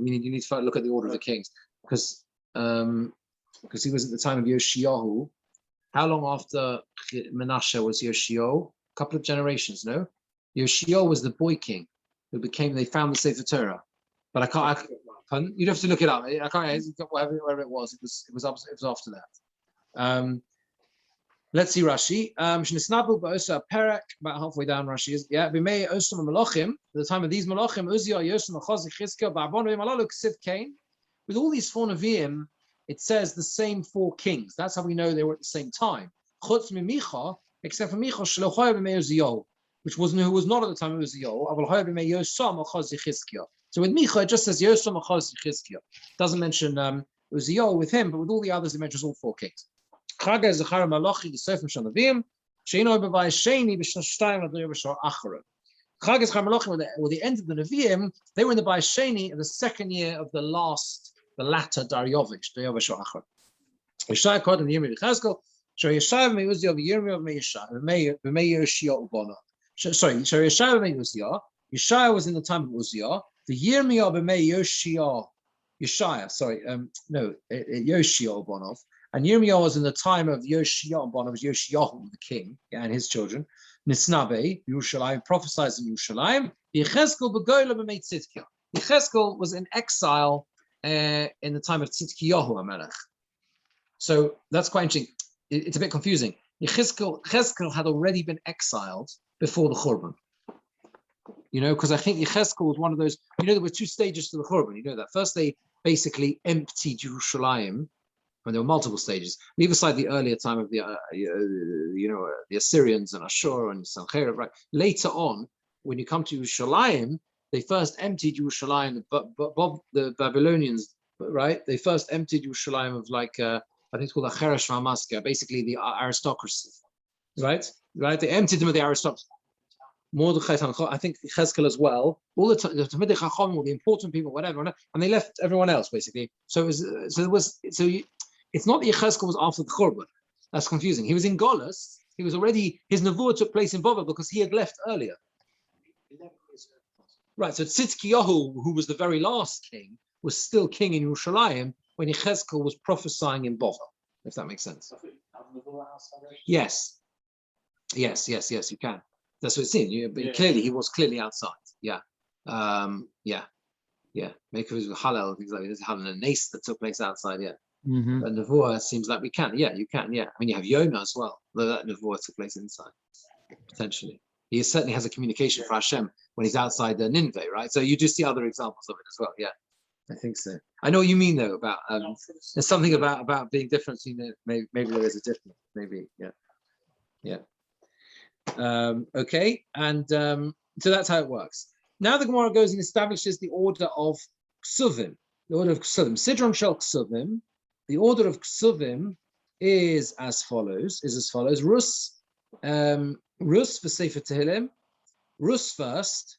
look at the order of the kings because he was at the time of Yoshiyahu. How long after Menashe was Yoshio? A couple of generations, no? Yoshio was the boy king who they found the Sefer Torah. But you'd have to look it up. I can't, wherever it was after that. Let's see Rashi. About halfway down Rashi is, yeah, the time of these Malachim, Uzziah, Yosem, Achazi, Chizkiah, Ba'abon, Malalu, Ksiv, Cain. With all these 4 Nevi'im, it says the same 4 kings. That's how we know they were at the same time. Chutz Micha, except for Micha, Shlochaya b'mei Uzziah, who was not at the time of Uzziah. Aval b'mei Yosam, Achazi, Chizkiah. So with Micha, it just says Yosam, Achazi, Chizkiah. Doesn't mention Uzziah with him, but with all the others, it mentions all 4 kings. Chagai Zechar Malachi Yisofim Shanavim Sheino B'Vay Sheni B'Shnashtayim Adriya B'Shor Achara. Chagai Zechar Malachi were the end of the Nevi'im. They were in the B'Vay Sheni in the 2nd year of the latter Daryovish B'Shor Achara. Yeshaya called in the Yirmiyah Chazkel. So Yeshaya B'Mei Uzziah B'Yirmiyah B'Mei Yoshia Ubana. Sorry, Yeshaya B'Mei Uzziah. Yeshaya was in the time of Uzziah. The Yirmiyah B'Mei Yoshia. Yoshia Ubana. And Yirmiyah was in the time of Yoshia Bonov, Yoshiyahu, the king, and his children. Nisnabe, Yerushalayim, prophesies in Yerushalayim. Yechezkel b'goyla b'mei Tzidkiah. Yechezkel was in exile in the time of Tzidkiyahu HaMelech. So that's quite interesting. It's a bit confusing. Yechezkel had already been exiled before the Churban. Because I think Yechezkel was one of those, there were 2 stages to the Churban. That. First, they basically emptied Yerushalayim. When there were multiple stages, leave aside the earlier time of the Assyrians and Ashur and Sancherib, right? Later on, when you come to Yerushalayim, they first emptied Yerushalayim. The Babylonians, right? They first emptied Yerushalayim of I think it's called Acheresh V'Amaska, basically the aristocracy, right? They emptied them of the aristocracy. Mordechai, I think Chezkel as well. All the Talmidei Chacham, all the important people, whatever, and they left everyone else basically. It's not that Yechezkel was after the Churban. That's confusing. He was in Golus. He was already, his Nevuah took place in Bava because he had left earlier. Right, so Tzidkiyahu, who was the very last king, was still king in Yerushalayim when Yechezkel was prophesying in Bava, if that makes sense. Yes, you can. That's what it's in. Clearly, he was clearly outside. Yeah. Make it with Hallel, things like this, having a nace that took place outside, yeah. Mm-hmm. But Nevuah seems like we can. Yeah, you can. Yeah. I mean, you have Yonah as well. Though that Nevuah took place inside, potentially. He certainly has a communication for Hashem when he's outside the Nineveh, right? So you do see other examples of it as well. Yeah, I think so. I know what you mean though about there's something about being different. Maybe there is a difference. Maybe yeah. Okay, and so that's how it works. Now the Gemara goes and establishes the order of Ksuvim. The order of Ksuvim. Sidron Shel Ksuvim. The order of Ksuvim is as follows. Rus for Sefer Tehillim. Rus first.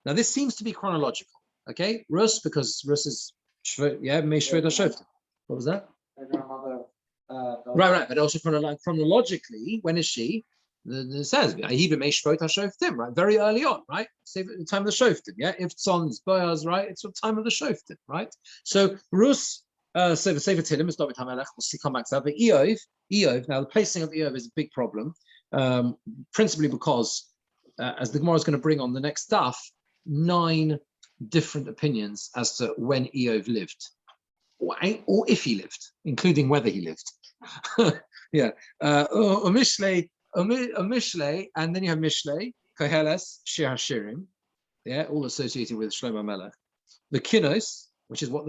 Now this seems to be chronological. Okay, Rus because Rus is Mei Shvei Shoftim. What was that? Right. But also chronologically, when is she? It says even Mei Shvei Shoftim. Right, very early on. Right, say at the time of the Shoftim. Yeah, if Tzon's Boaz. Right, it's the time of the Shoftim. Right, so Rus. Sefer Tehillim is David HaMelech. We'll see come back to that. But Eov. Now the placing of Eov is a big problem, principally because, as the Gemara is going to bring on the next stuff, 9 different opinions as to when Eov lived, or if he lived, including whether he lived. Yeah. Mishlei, and then you have Mishlei, Koheles, Shir HaShirim, yeah, all associated with Shlomo Melech. The Kinos, which is what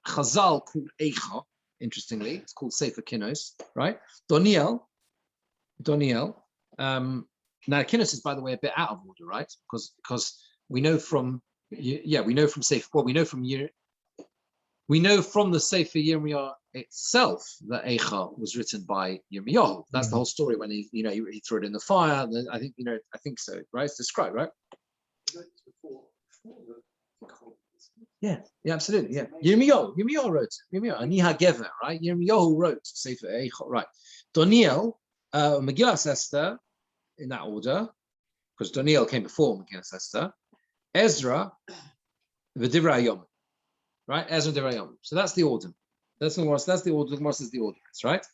Chazal called Eicha, interestingly, it's called Sefer Kinos, right? Doniel. Now Kinos is, by the way, a bit out of order, right? Because we know from Sefer. Well, we know from the Sefer Yirmiyah itself that Eicha was written by Yirmiyahu. That's the whole story when he threw it in the fire. I think so, right? It's described, right? Yeah, absolutely. Yeah, Yirmiyahu wrote Aniha Gever, right? Yirmiyahu wrote Sefer Eicha, right? Doniel, Megillas Esther, in that order, because Doniel came before Megillas Esther. Ezra, V'divrei Hayom. Right? Ezra Divrei Hayom. So that's the order. That's the order. That's the order. The Gemara says the order. Right?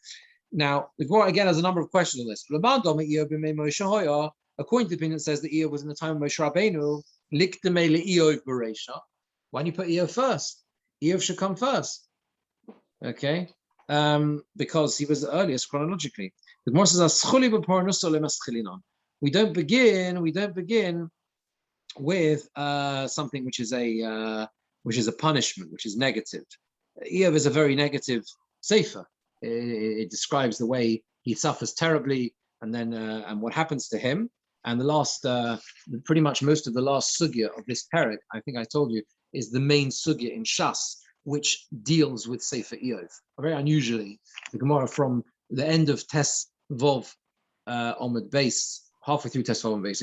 Now, the Gemara again has a number of questions on this. According to the opinion, it says that Eov was in the time of Moshe Rabbeinu. Likdemei le'Eov b'reisha. Why don't you put Eov first? Eov should come first. Okay, because he was the earliest chronologically. The Gemara says, we don't begin with something which is a punishment, which is negative. Eov is a very negative sefer. It describes the way he suffers terribly, and then and what happens to him. And the last, pretty much most of the last sugya of this parak, I think I told you, is the main sugya in Shas, which deals with Sefer Eov. Very unusually, the Gemara from the end of Tes Vov Omid Base, halfway through Tes Vov Omid Base,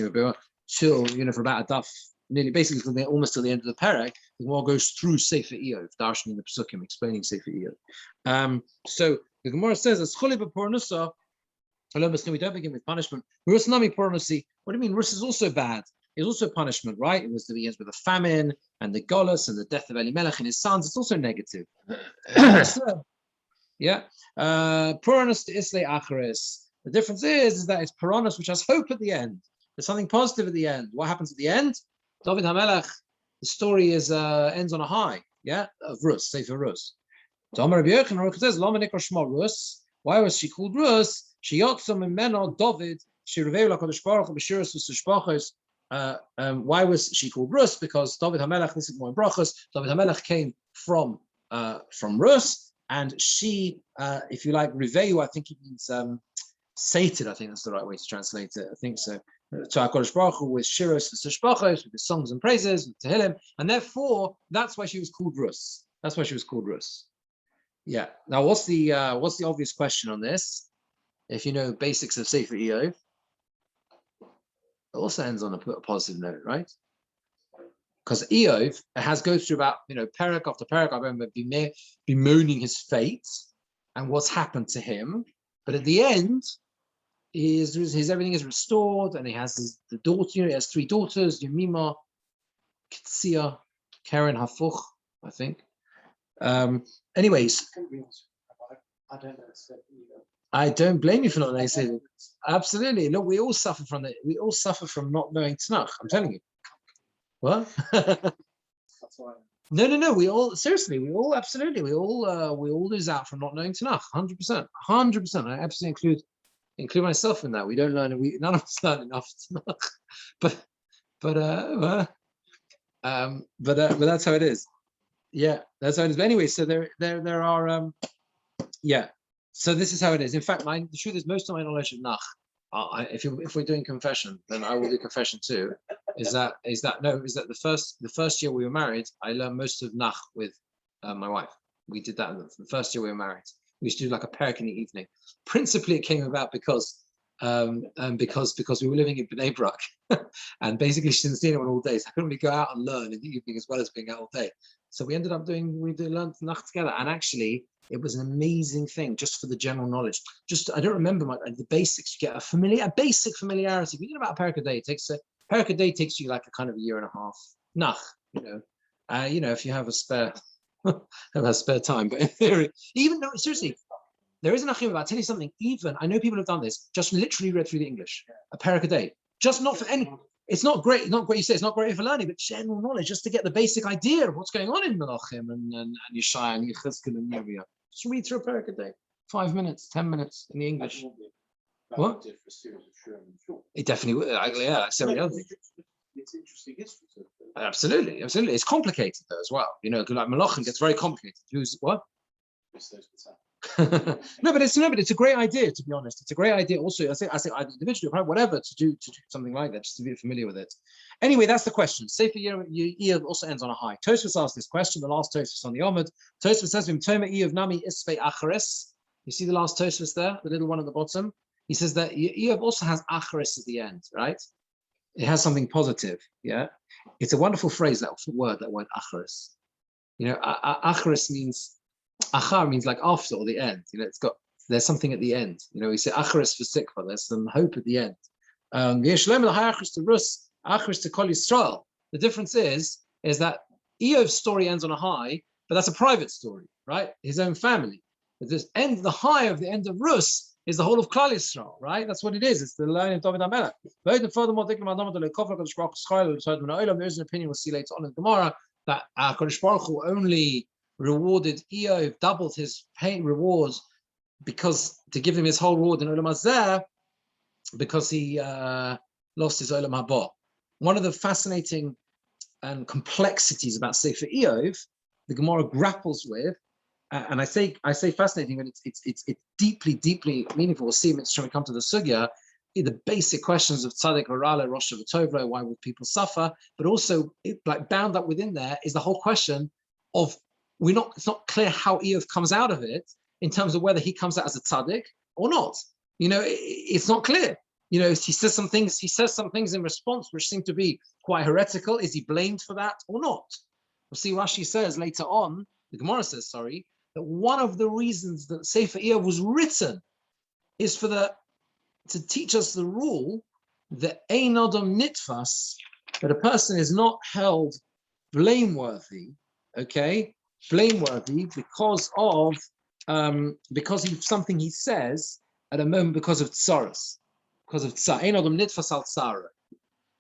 till, for about a daf, nearly basically almost to the end of the parak, the Gemara goes through Sefer Eov, darshaning the Pesukim, explaining Sefer Eov. So the Gemara says, "As chuli b'pornusa, we don't begin with punishment. Rus nami pornusi. What do you mean? Rus is also bad. It's also punishment, right? It was the ends with the famine and the golus and the death of Elimelech and his sons. It's also negative. Yeah. Puranus to Islay Acharis. The difference is that it's Puranus, which has hope at the end. There's something positive at the end. What happens at the end? David HaMelech, the story is ends on a high, yeah, of Rus, Sefer Rus. So Amar Rabbi Yochanan says, Lama Nikra Shema Rus. Why was she called Rus? She yotzam imeno David. She revealed HaKadosh Baruch Hu b'shiras v'sushbachos. Why was she called Rus? Because David HaMelech, this is more in brachos, David HaMelech came from Rus, and she, if you like, Riveu, I think it means sated. I think that's the right way to translate it. I think so. To HaKadosh Baruch Hu with shiros v'sushbachos, with the songs and praises, with Tehillim, and therefore that's why she was called Rus. That's why she was called Rus. Yeah. Now, what's the obvious question on this? If you know basics of Sefer Eov, it also ends on a positive note, right? Because Eov goes through about parak after parak. I remember bemoaning his fate and what's happened to him, but at the end, his everything is restored, and he has the daughter. He has 3 daughters: Yemima, Kitsia, Karen, Hafuch, I think. Anyways, I don't know. I don't blame you for not knowing it. Absolutely. Look, we all suffer from it. We all suffer from not knowing Tanakh. I'm telling you. What? That's why. No. We all seriously. We all absolutely. We all lose out from not knowing Tanakh. 100%. 100%. I absolutely include myself in that. We don't learn. None of us learn enough Tanakh. But that's how it is. Yeah, that's how it is. But anyway, so there are yeah. So this is how it is. In fact, the truth is, most of my knowledge of Nach, if we're doing confession, then I will do confession too. Is that the first year we were married, I learned most of Nach with my wife. We did that the first year we were married. We used to do like a parak in the evening. Principally, it came about because we were living in Bnei Brak, and basically she didn't see anyone all day, so I couldn't really go out and learn in the evening as well as being out all day. So we ended up learned Nach together, and actually it was an amazing thing just for the general knowledge. I don't remember the basics. You get a basic familiarity. If you get about a parak a day, takes you like a kind of a year and a half. Nach, if you have a spare time. But in theory, even though seriously, there is an achim about. I'll tell you something. Even I know people have done this. Just literally read through the English, a parak a day. Just not for any. It's not great. Not great. You say it's not great for learning, but general knowledge, just to get the basic idea of what's going on in Melachim and Yeshaya and Yechezkel and Yirmiyah. Just read through a parak a day. 5 minutes, 10 minutes in the English. What? It definitely would. Yeah, like so many other things. It's interesting history. Absolutely. It's complicated though as well. Like Melachim gets very complicated. Who's what? No, but it's a great idea, to be honest. It's a great idea. Also, I think individually, whatever, to do something like that, just to be familiar with it. Anyway, that's the question. Sefer Eov also ends on a high. Tosfos asked this question. The last Tosfos on the Omid. Tosfos says, "V'mtoma Eov nami isvei acharis." You see the last Tosfos there, the little one at the bottom. He says that Eov also has acharis at the end, right? It has something positive. Yeah, it's a wonderful phrase. That word acharis. Acharis means. Achar means like after or the end. There's something at the end. We say acharis for sikva. There's some hope at the end. Acharis to Rus, acharis to Kol Yisrael. The difference is that Eov's story ends on a high, but that's a private story, right? His own family. But the high of the end of Rus is the whole of Klal Yisrael, right? That's what it is. It's the line of David HaMelech. There is an opinion we'll see later on in Gemora that HaKadosh Baruch Hu only rewarded Eov, doubled his pain rewards because to give him his whole reward in Olam Hazeh, because he lost his Olam Haba. One of the fascinating and complexities about Sefer Eov, the Gemara grapples with, and I say fascinating, but it's deeply, deeply meaningful. We'll see when we come to the sugya, the basic questions of tzaddik orale, rosh v'tovro, why would people suffer? But also, bound up within there is the whole question of it's not clear how Eov comes out of it in terms of whether he comes out as a tzaddik or not. It's not clear. He says some things in response which seem to be quite heretical. Is he blamed for that or not? We'll see Rashi says later on, the Gemora says, that one of the reasons that Sefer Eov was written is to teach us the rule that ein adam nitfas, that a person is not held blameworthy, because of something he says at a moment because of tsaras, because of tsar. Ein adam nitfas al tsara.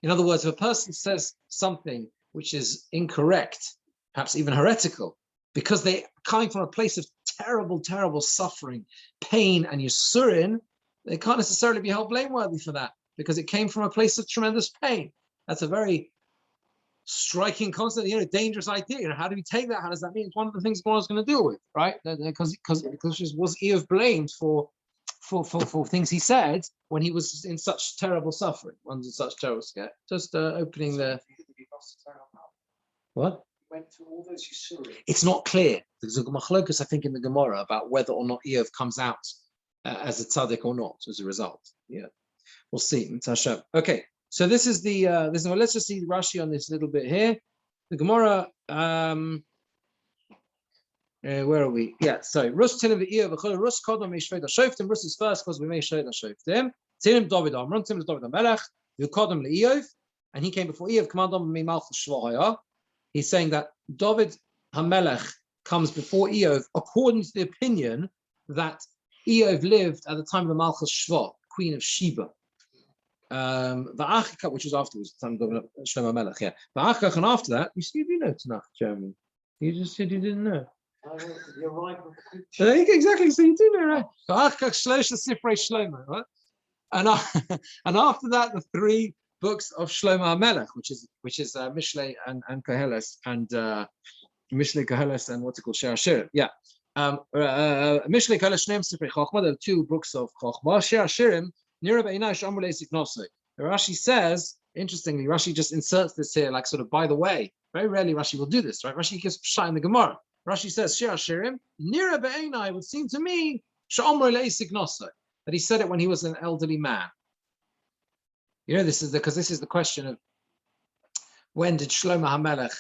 In other words, if a person says something which is incorrect, perhaps even heretical, because they coming from a place of terrible, terrible suffering, pain, and yisurin, they can't necessarily be held blameworthy for that because it came from a place of tremendous pain. That's a very striking concept, dangerous idea. How do we take that? How does that mean? It's one of the things Gemara is going to deal with, right? Because was Eov blamed for things he said when he was in such terrible suffering, under such terrible scare? Just opening the what? Went through all those Yisurim. It's not clear. There's a machlokus, I think, in the Gemara about whether or not Eov comes out as a tzaddik or not as a result. Yeah, we'll see. Okay, so this is the let's just see Rashi on this little bit here. The Gemara. Where are we? Yeah, so Rus tinim v'Eov v'chol Rus kodam meishved hashoftim. Rus is first because we meishved hashoftim. Tinim David Amron, tinim David HaMelech. You kodam leEov, and he came before Eov. Commandam me malchus shvahaya. He's saying that David HaMelech comes before Eov according to the opinion that Eov lived at the time of the Malchus Shva, Queen of Sheba. Which was afterwards, the time of Shlomo HaMelech, yeah. And after that, you see, you know Tanakh, Jeremy. You just said you didn't know. You're right. Exactly, so you do know, right? Right? And after that, the three books of Shlomo HaMelech, which is Mishlei and Koheles and Mishlei Koheles and what's it called, Shir Hashirim. Yeah, Mishlei Koheles Shneim Sifrei Chochma. There are two books of Chochma. Shir Hashirim Nira Be'inai Sh'amru Le'isik Nosei. Rashi says, interestingly, Rashi just inserts this here, like sort of by the way. Very rarely Rashi will do this, right? Rashi gives pshat in the Gemara. Rashi says Shir Hashirim Nira Be'inai would seem to me Sh'amru Le'isik Nosei, that he said it when he was an elderly man. This is the question of when did Shlomo HaMelech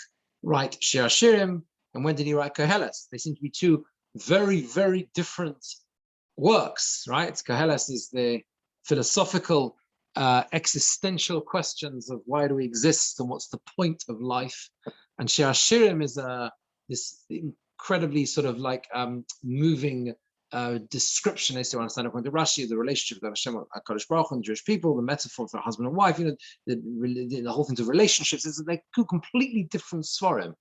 write Shir Hashirim and when did he write Koheles? They seem to be two very, very different works, right? Koheles is the philosophical, existential questions of why do we exist and what's the point of life. And Shir Hashirim is this incredibly sort of like moving description, as to understand according to Rashi, the relationship of Hashem and HaKadosh Baruch Hu and the Jewish people, the metaphor for husband and wife, the whole thing of relationships, is that they're two completely different svarim.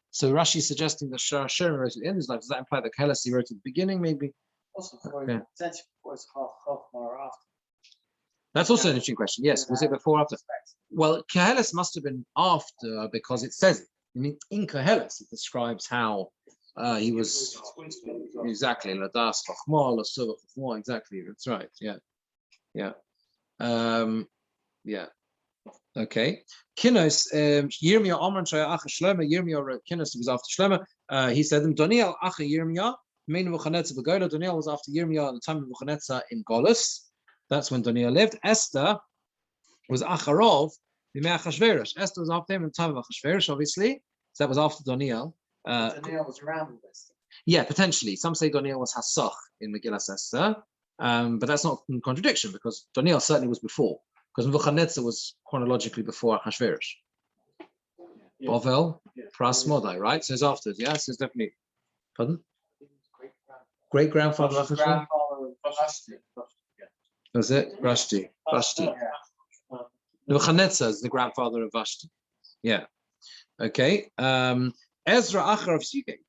So Rashi is suggesting that Shir Hashirim wrote at the end of his life. Does that imply that Koheles wrote at the beginning, maybe? Also, was Chochma after. That's also an interesting question. Yes, was it before or after? Well, Koheles must have been after because it says it. I mean, in Koheles, it describes how he was exactly Ladas Chochma, Lasova Chochma. Exactly, that's right. Yeah. Okay. Kinos Yirmiyah Amran Shaya Acha Shlomo. Yirmiyah wrote Kinos was after Shlomo. He said them Daniel Acha Yirmiyah. Main Nebuchadnezzar Begola. Daniel was after Yirmiyah at the time of Nebuchadnezzar in Golus. That's when Daniel lived. Esther was Acharov. Achashverosh. Esther was after him in the time of Achashverosh, obviously. So that was after Daniel. Daniel was around with this. Yeah, potentially. Some say Daniel was Hassach in Megillas Esther, but that's not in contradiction because Daniel certainly was before, because Nebuchadnezzar was chronologically before Achashverosh. Bovel, Prasmodai, right? So it's afterwards, yeah? So it's definitely, pardon? Great-grandfather of Achashverosh? Was it? Vashti. Nebuchadnezzar is the grandfather of Vashti. Yeah. Okay. Ezra Achar of Sikeh.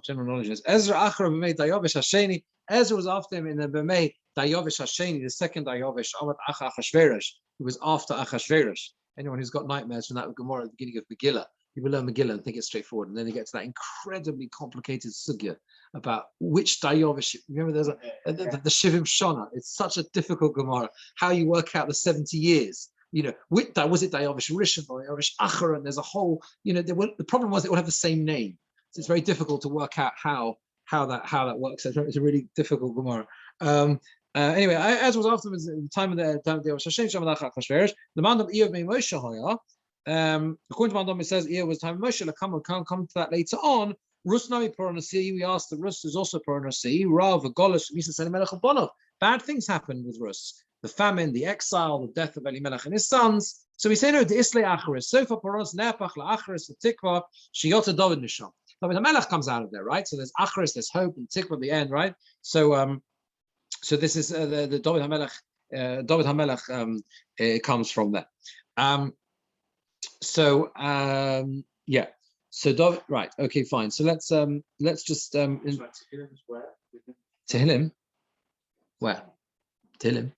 General knowledge is Ezra Achar of B'mei Dayovesh Hasheni. Ezra was after him in the B'mei Dayovesh Hasheni, the second Dayovesh, Amat Achashverosh, who was after Achashverosh. Anyone who's got nightmares from that Gemora at the beginning of Megillah, you will learn Megillah and think it's straightforward, and then you get to that incredibly complicated sugya about which Dayovesh. Remember, there's the Shivim Shona. It's such a difficult Gemara. How you work out the 70 years. Was it Dayovesh Rishon or Dayovesh Achar? And there's a whole. The problem was it would have the same name. So it's very difficult to work out how that works. It's a really difficult Gemara. Anyway, as was after the time of the Hashem Shamadach Achashverosh, the man of Eov Mei Moshe Hoya. According to Mandam, it says Eov was the time of Moshe. Can't come to that later on. Rus Nami Poronasi. We asked that Rus is also Poronasi. Rav Golos Misa Selimelech Bonov. Bad things happened with Rus. The famine, the exile, the death of Elimelech and his sons. So we say no. The Islay Acharis. Sofa Poros Nepach La Acharis the Tikva Shiyota David Nisham. David HaMelech comes out of there, right? So there's Acharis, there's hope, and Tikva at the end, right? So so this is the David HaMelech. David HaMelech comes from there. Yeah. So David, right? Okay, fine. So let's just Tehillim. Where? Tehillim.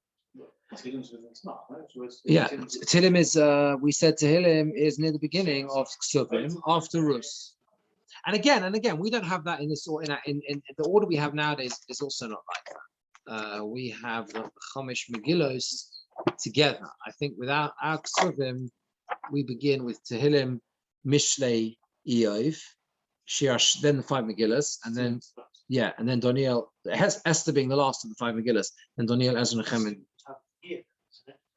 Yeah, Tehillim is. We said Tehillim is near the beginning of Ksuvim after Rus. And again, we don't have that in this order. In the order we have nowadays is also not like that. We have the Chomish Megillos together. I think without our Ksuvim, we begin with Tehillim, Mishlei, Eov, Shirash, then the 5 Megillas, and then and then Daniel, Esther being the last of the 5 Megillas, then Daniel, Ezra, Nehemiah.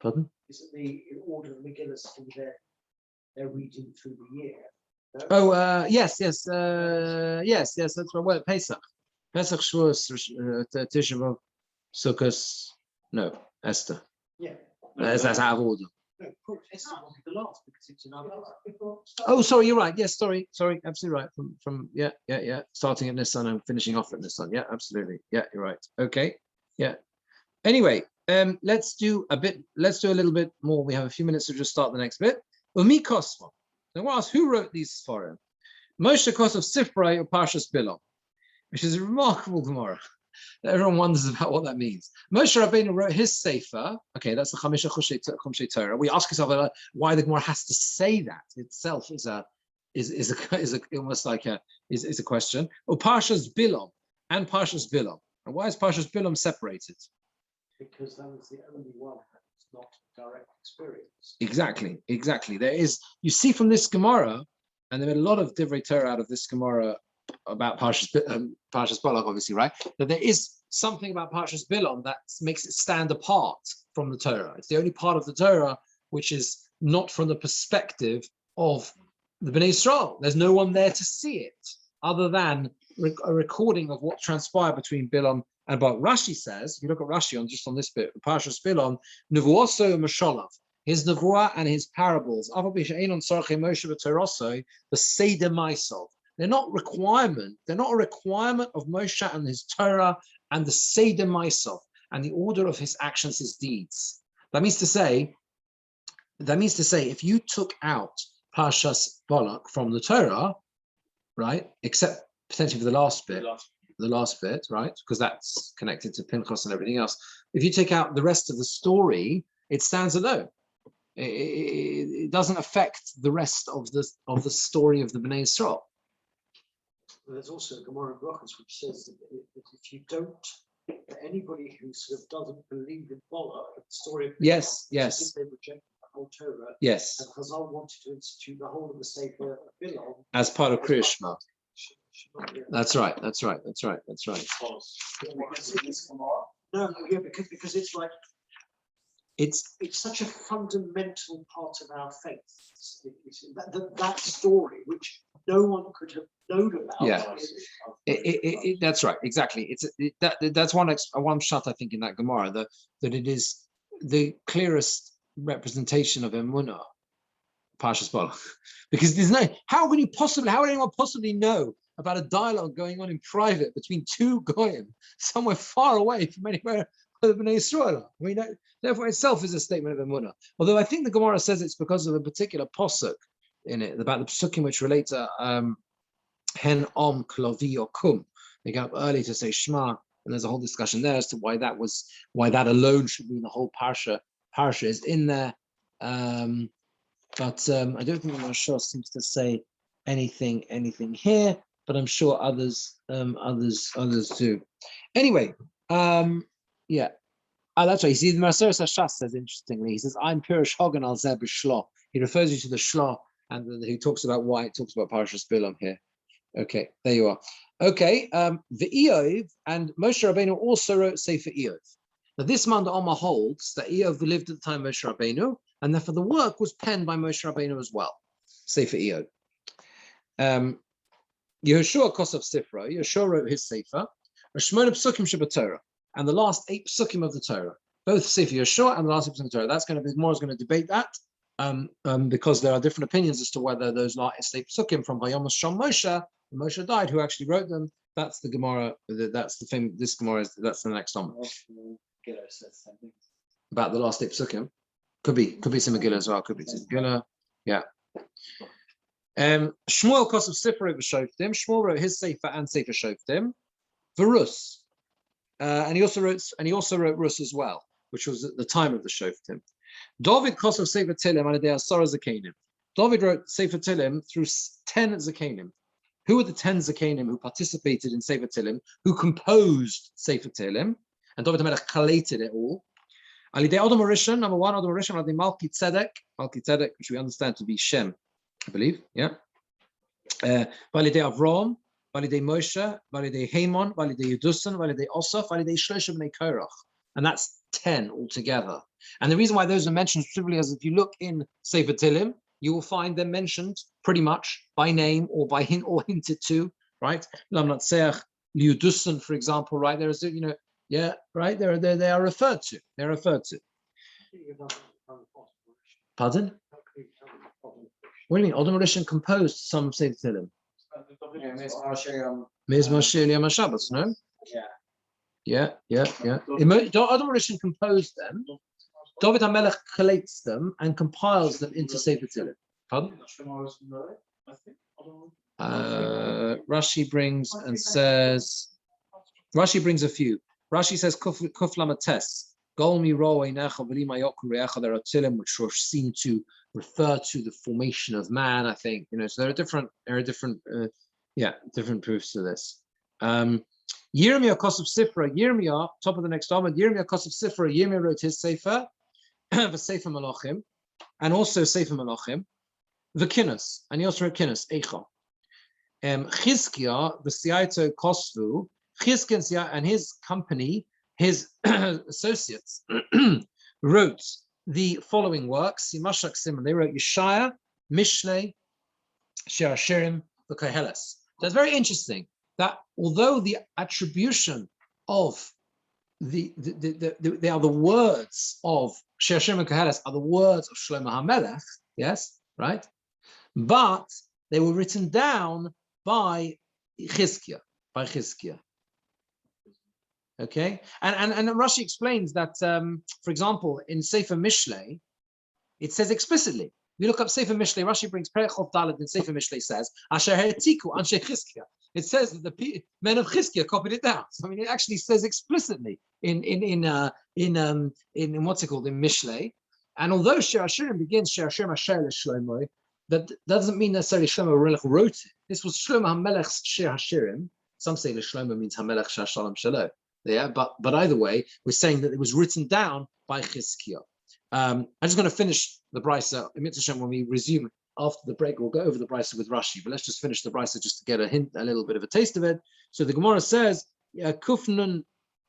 Pardon? Is it the order of Megillas they're reading through the year? No? Oh, yes, that's my word. Pesach, Shavuos, Tisha B'av, Sukkot. No, Esther. Yeah. That's out of order. No, Esther will be the last because it's another. Oh, sorry, you're right. Yes, sorry, absolutely right. From starting at Nissan and finishing off at Nissan. Yeah, absolutely. Yeah, you're right. Okay. Yeah. Anyway, let's do a little bit more. We have a few minutes to just start the next bit. Umi Kosma. Now, we'll ask who wrote these Sfarim. Moshe Kosov Sifrei of Parshas Bilom, which is a remarkable Gemara. Everyone wonders about what that means. Moshe Rabbeinu wrote his Sefer. Okay, that's the Chamisha Chumshei Torah. We ask ourselves why the Gemara has to say that itself is almost like a question. Or Parshas Bilom and Parshas Bilom. And why is Parshas Bilom separated? Because that was the only one that's not direct experience. Exactly. There is. You see from this Gemara, and there are a lot of Divrei Torah out of this Gemara about Parshas Balak, obviously, right? That there is something about Parshas Bilom that makes it stand apart from the Torah. It's the only part of the Torah which is not from the perspective of the Bnei Yisrael. There's no one there to see it other than a recording of what transpired between Bilom and Balak. Rashi says, if you look at Rashi on this bit, Parshas Bilom, Nevuoso Mesholav, his nevuah and his parables, the Seder Maisov. They're not a requirement of Moshe and his Torah and the Seder Maisov and the order of his actions, his deeds. That means to say, if you took out Parshas Balak from the Torah, right, except potentially for the last bit, right, because that's connected to Pinchas and everything else. If you take out the rest of the story, it stands alone. It doesn't affect the rest of the story of the Bnei Yisrael. There's also Gemora Brachos which says that if you don't, anybody who sort of doesn't believe in Balak, the story of yes, they reject the whole Torah. Yes. And Chazal wanted to institute the whole of the Sefer of Bilom as part of Kriya Shema. That's right. No, yeah, because it's like it's such a fundamental part of our faith. That story, which no one could have known about. Yeah, that's right. Exactly. That's one shot I think in that Gemara that it is the clearest representation of Emunah Parshas Balach, because how would anyone possibly know about a dialogue going on in private between two goyim somewhere far away from anywhere where the Bnei Yisrael are? I mean, that therefore itself is a statement of emunah. Although I think the Gemora says it's because of a particular posuk in it about the psukim which relate to hen om klovi or kum. They get up early to say Shema, and there's a whole discussion there as to why that alone should be in the whole parsha. Parsha is in there. But I don't think the Mashal seems to say anything here, but I'm sure others do. Anyway, yeah. That's right. You see, the Maseres Hashas says interestingly, he says, I'm Pirish Hogan al Zeb Shlo. He refers you to the Shlo, and he talks about why it talks about Parashas Bilam here. Okay, there you are. Okay, the Eov and Moshe Rabbeinu also wrote Sefer Eov. Now this man the Alma holds that Eov lived at the time of Moshe Rabbeinu, and therefore the work was penned by Moshe Rabbeinu as well. Sefer Eov. Yehoshua Kosov Sifra, Yehoshua wrote his Sefer, Shmona Psukim Shabbat Torah, and the last 8 Psukim of the Torah, both Sefer Yehoshua and the last 8 Psukim of the Torah. That's going to be more is going to debate that, because there are different opinions as to whether those last 8 Psukim from Hayom Shom Moshe, when Moshe died, who actually wrote them. That's the Gemara. That's the thing. This Gemara is that's the next one. About the last 8 Psukim. Could be some Megillah as well. Could be some Megillah. Yeah. Shmuel Kosov Sifra Shoftim. Shmuel wrote his Sefer and Sefer Shoftim. Verus, and he also wrote Rus as well, which was at the time of the Shoftim. David Kosov Sefer Tilim and Adei Asara Zakenim. David wrote Sefer Tilim through 10 Zakenim. Who were the 10 Zakenim who participated in Sefer Tilim, who composed Sefer Tilim, and David HaMelech collated it all. Alidei Adam Rishon, number 1, Adam Rishon, Alidei Malki Tzedek, which we understand to be Shem, I believe, yeah. Validei Avram, Validei Moshe, Validei Haman, Validei Yedusan, Validei Osaf, Validei Shlosh Bnei Korach, and that's 10 altogether. And the reason why those are mentioned specifically is if you look in Sefer Tilim, you will find them mentioned pretty much by name or by hint or hinted to, right? Lamnatseach, Liudusan, for example, right? There is, yeah, right. They are referred to. They're referred to. Pardon? What do you mean? Adam Rishon composed some Sefer Tilim. Mizmor Shir Yom HaShabbos, no? Yeah. Adam Rishon composed them. David HaMelech collates them and compiles them into Sefer Tilim. Pardon? Rashi brings and says, Rashi brings a few. Rashi says, Kuf Lamates, Golmi Ro Einecha V'lima Yoku Re'echa, there are Tilim which seem to refer to the formation of man, I think. So there are different proofs to this. Yirmiyah Kosov Sifra, Yirmiyah, top of the next Amud, Yirmiyah Kosov Sifra, Yirmiyah wrote his Sefer, the Sefer Malachim, and also Sefer Malachim, the Kinnos, and he also wrote Kinnos, Eicha. Chizkiah, the Siaito Kosvu, Chizkiah and his company, his associates, wrote the following works. Simashak Simon, they wrote Yeshaya, Mishlei, Shir Hashirim, the Koheles. So it's very interesting that although the attribution of they are the words of Shir Hashirim and Koheles are the words of Shlomo HaMelech, yes, right? But they were written down by Chizkiah, Okay, and Rashi explains that, for example, in Sefer Mishlei, it says explicitly. You look up Sefer Mishlei, Rashi brings Perechov Dalet, and Sefer Mishlei says, Asher Heretiku Anshe Chizkiah. It says that the men of Chizkiah copied it down. So, I mean, it actually says explicitly in what's it called, in Mishlei. And although Shir Hashirim begins Shir Hashirim Asher Shlomo, that doesn't mean necessarily Shlomo HaMelech wrote it. This was Shlomo HaMelech's Shir Hashirim. Some say that Shlomo means HaMelech Shah Shalom Shalom. Yeah, but either way, we're saying that it was written down by Chizkiah. I'm just going to finish the Brisa. When we resume after the break, we'll go over the Brisa with Rashi. But let's just finish the Brisa just to get a little bit of a taste of it. So the Gemara says, Kufnun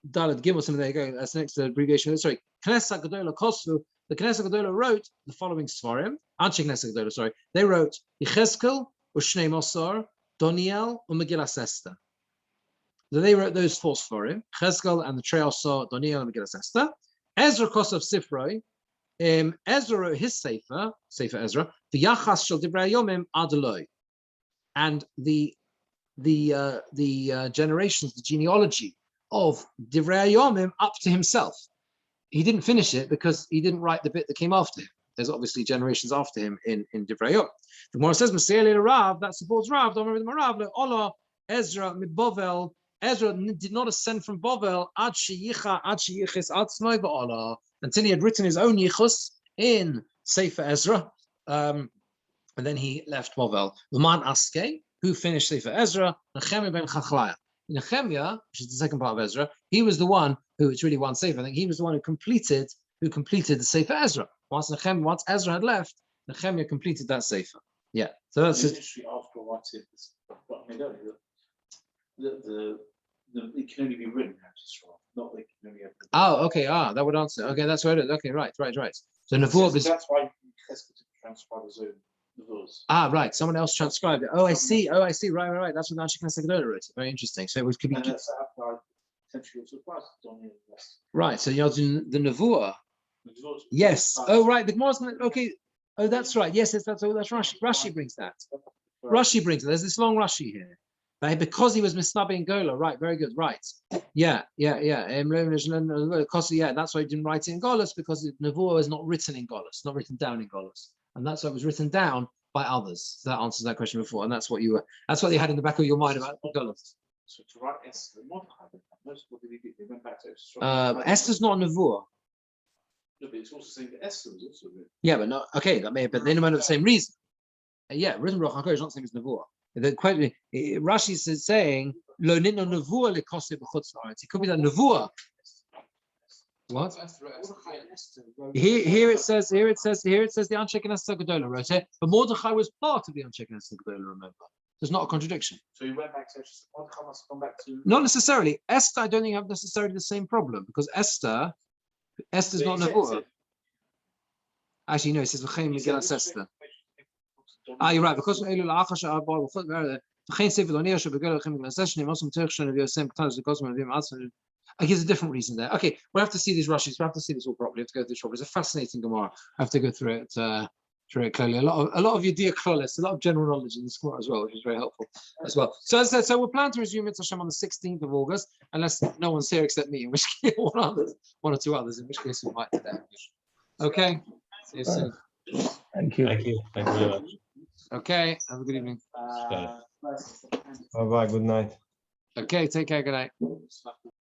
Dalet Gimel. There you go. That's the next abbreviation. Sorry, Knesset Gedola Kosvu. The Knesset Gedola wrote the following Svarim. Anshe Knesset Gedola. Sorry, they wrote Yechezkel Ushnei Mosar, Doniel, Megillas Esther. They wrote those 4 Sforim, Chezkel and the Treosor, Doniel and Megillas Esther. Ezra Kosov Sifroi, Ezra, his Sefer Ezra, the Yachas shel Divrei Yomim ad Eloi, and the generations, the genealogy of Divrei Yomim up to himself. He didn't finish it because he didn't write the bit that came after him. There's obviously generations after him in Divrei Yomim. The Gemora says, "Masei Rav," that supports Rav. Don't remember the Rav. Ola Ezra mibovel. Ezra did not ascend from Bovel until he had written his own yichus in Sefer Ezra, and then he left Bovel. L'man Aske, who finished Sefer Ezra, Nehemiah ben Chachlaya. Nehemiah, which is the second part of Ezra, he was the one who, it's really one Sefer, I think he was the one who completed the Sefer Ezra. Once Ezra had left, Nehemiah completed that Sefer. Yeah, so that's it. After writing this, it can only be written out as well, not that it can only have. Oh, okay. That would answer. Okay, that's right. Okay, right. So Nevuah is. That's why Chesed transcribed his own Nevuahs. Right. Someone else transcribed it. Oh, I see. Right. That's what Anshe Knesset Gedolah wrote. Very interesting. So it could be. And that's potentially also applies to Donnie and the rest. Right. So you're doing the Nevuah. Yes. Oh, right. The Gemara's okay. Oh, that's right. Yes, that's Rashi. Rashi brings that. Rashi brings it. There's this long Rashi here. Because he was misnabi in Gola, right? Very good, right? Yeah. Because that's why he didn't write it in Golos, because Nevuah is not written in Golos, not written down in Golos, and that's why it was written down by others. So that answers that question before, and that's what you had in the back of your mind about Golos. So to write Esther, what did he do? They went back to Esther's not Nevuah. No, but it's also saying that Esther was also written. Yeah, but no. Okay, that may have been. They might have the same reason. Written Baruch HaKodesh is not the same as Nevuah. The quote, Rashi is saying, "Lo nitno nevuah lekoseh b'chutz la'aretz." It could be that nevuah. What? Here it says the Anshe Knesset Gedolah wrote it, but Mordechai was part of the Anshe Knesset Gedolah. Remember, there's not a contradiction. So he went back to Mordechai must have gone back to. Not necessarily. Esther, I don't think have necessarily the same problem because Esther's not nevuah. Actually, no. It says v'chein Megillas Esther. You're right. Because here's a different reason there. Okay, we'll have to see these Rashis. We'll have to see this all properly. We have to go through this properly. It's a fascinating Gemara. I have to go through it clearly. A lot of your dear Klolis, a lot of general knowledge in this Gemara as well, which is very helpful as well. So as I said, we'll plan to resume it Hashem on the 16th of August, unless no one's here except me, in which case one or two others, in which case we might today. Okay. See you soon. Thank you. Thank you very much. Okay, have a good evening. Bye-bye. Good night. Okay, take care. Good night.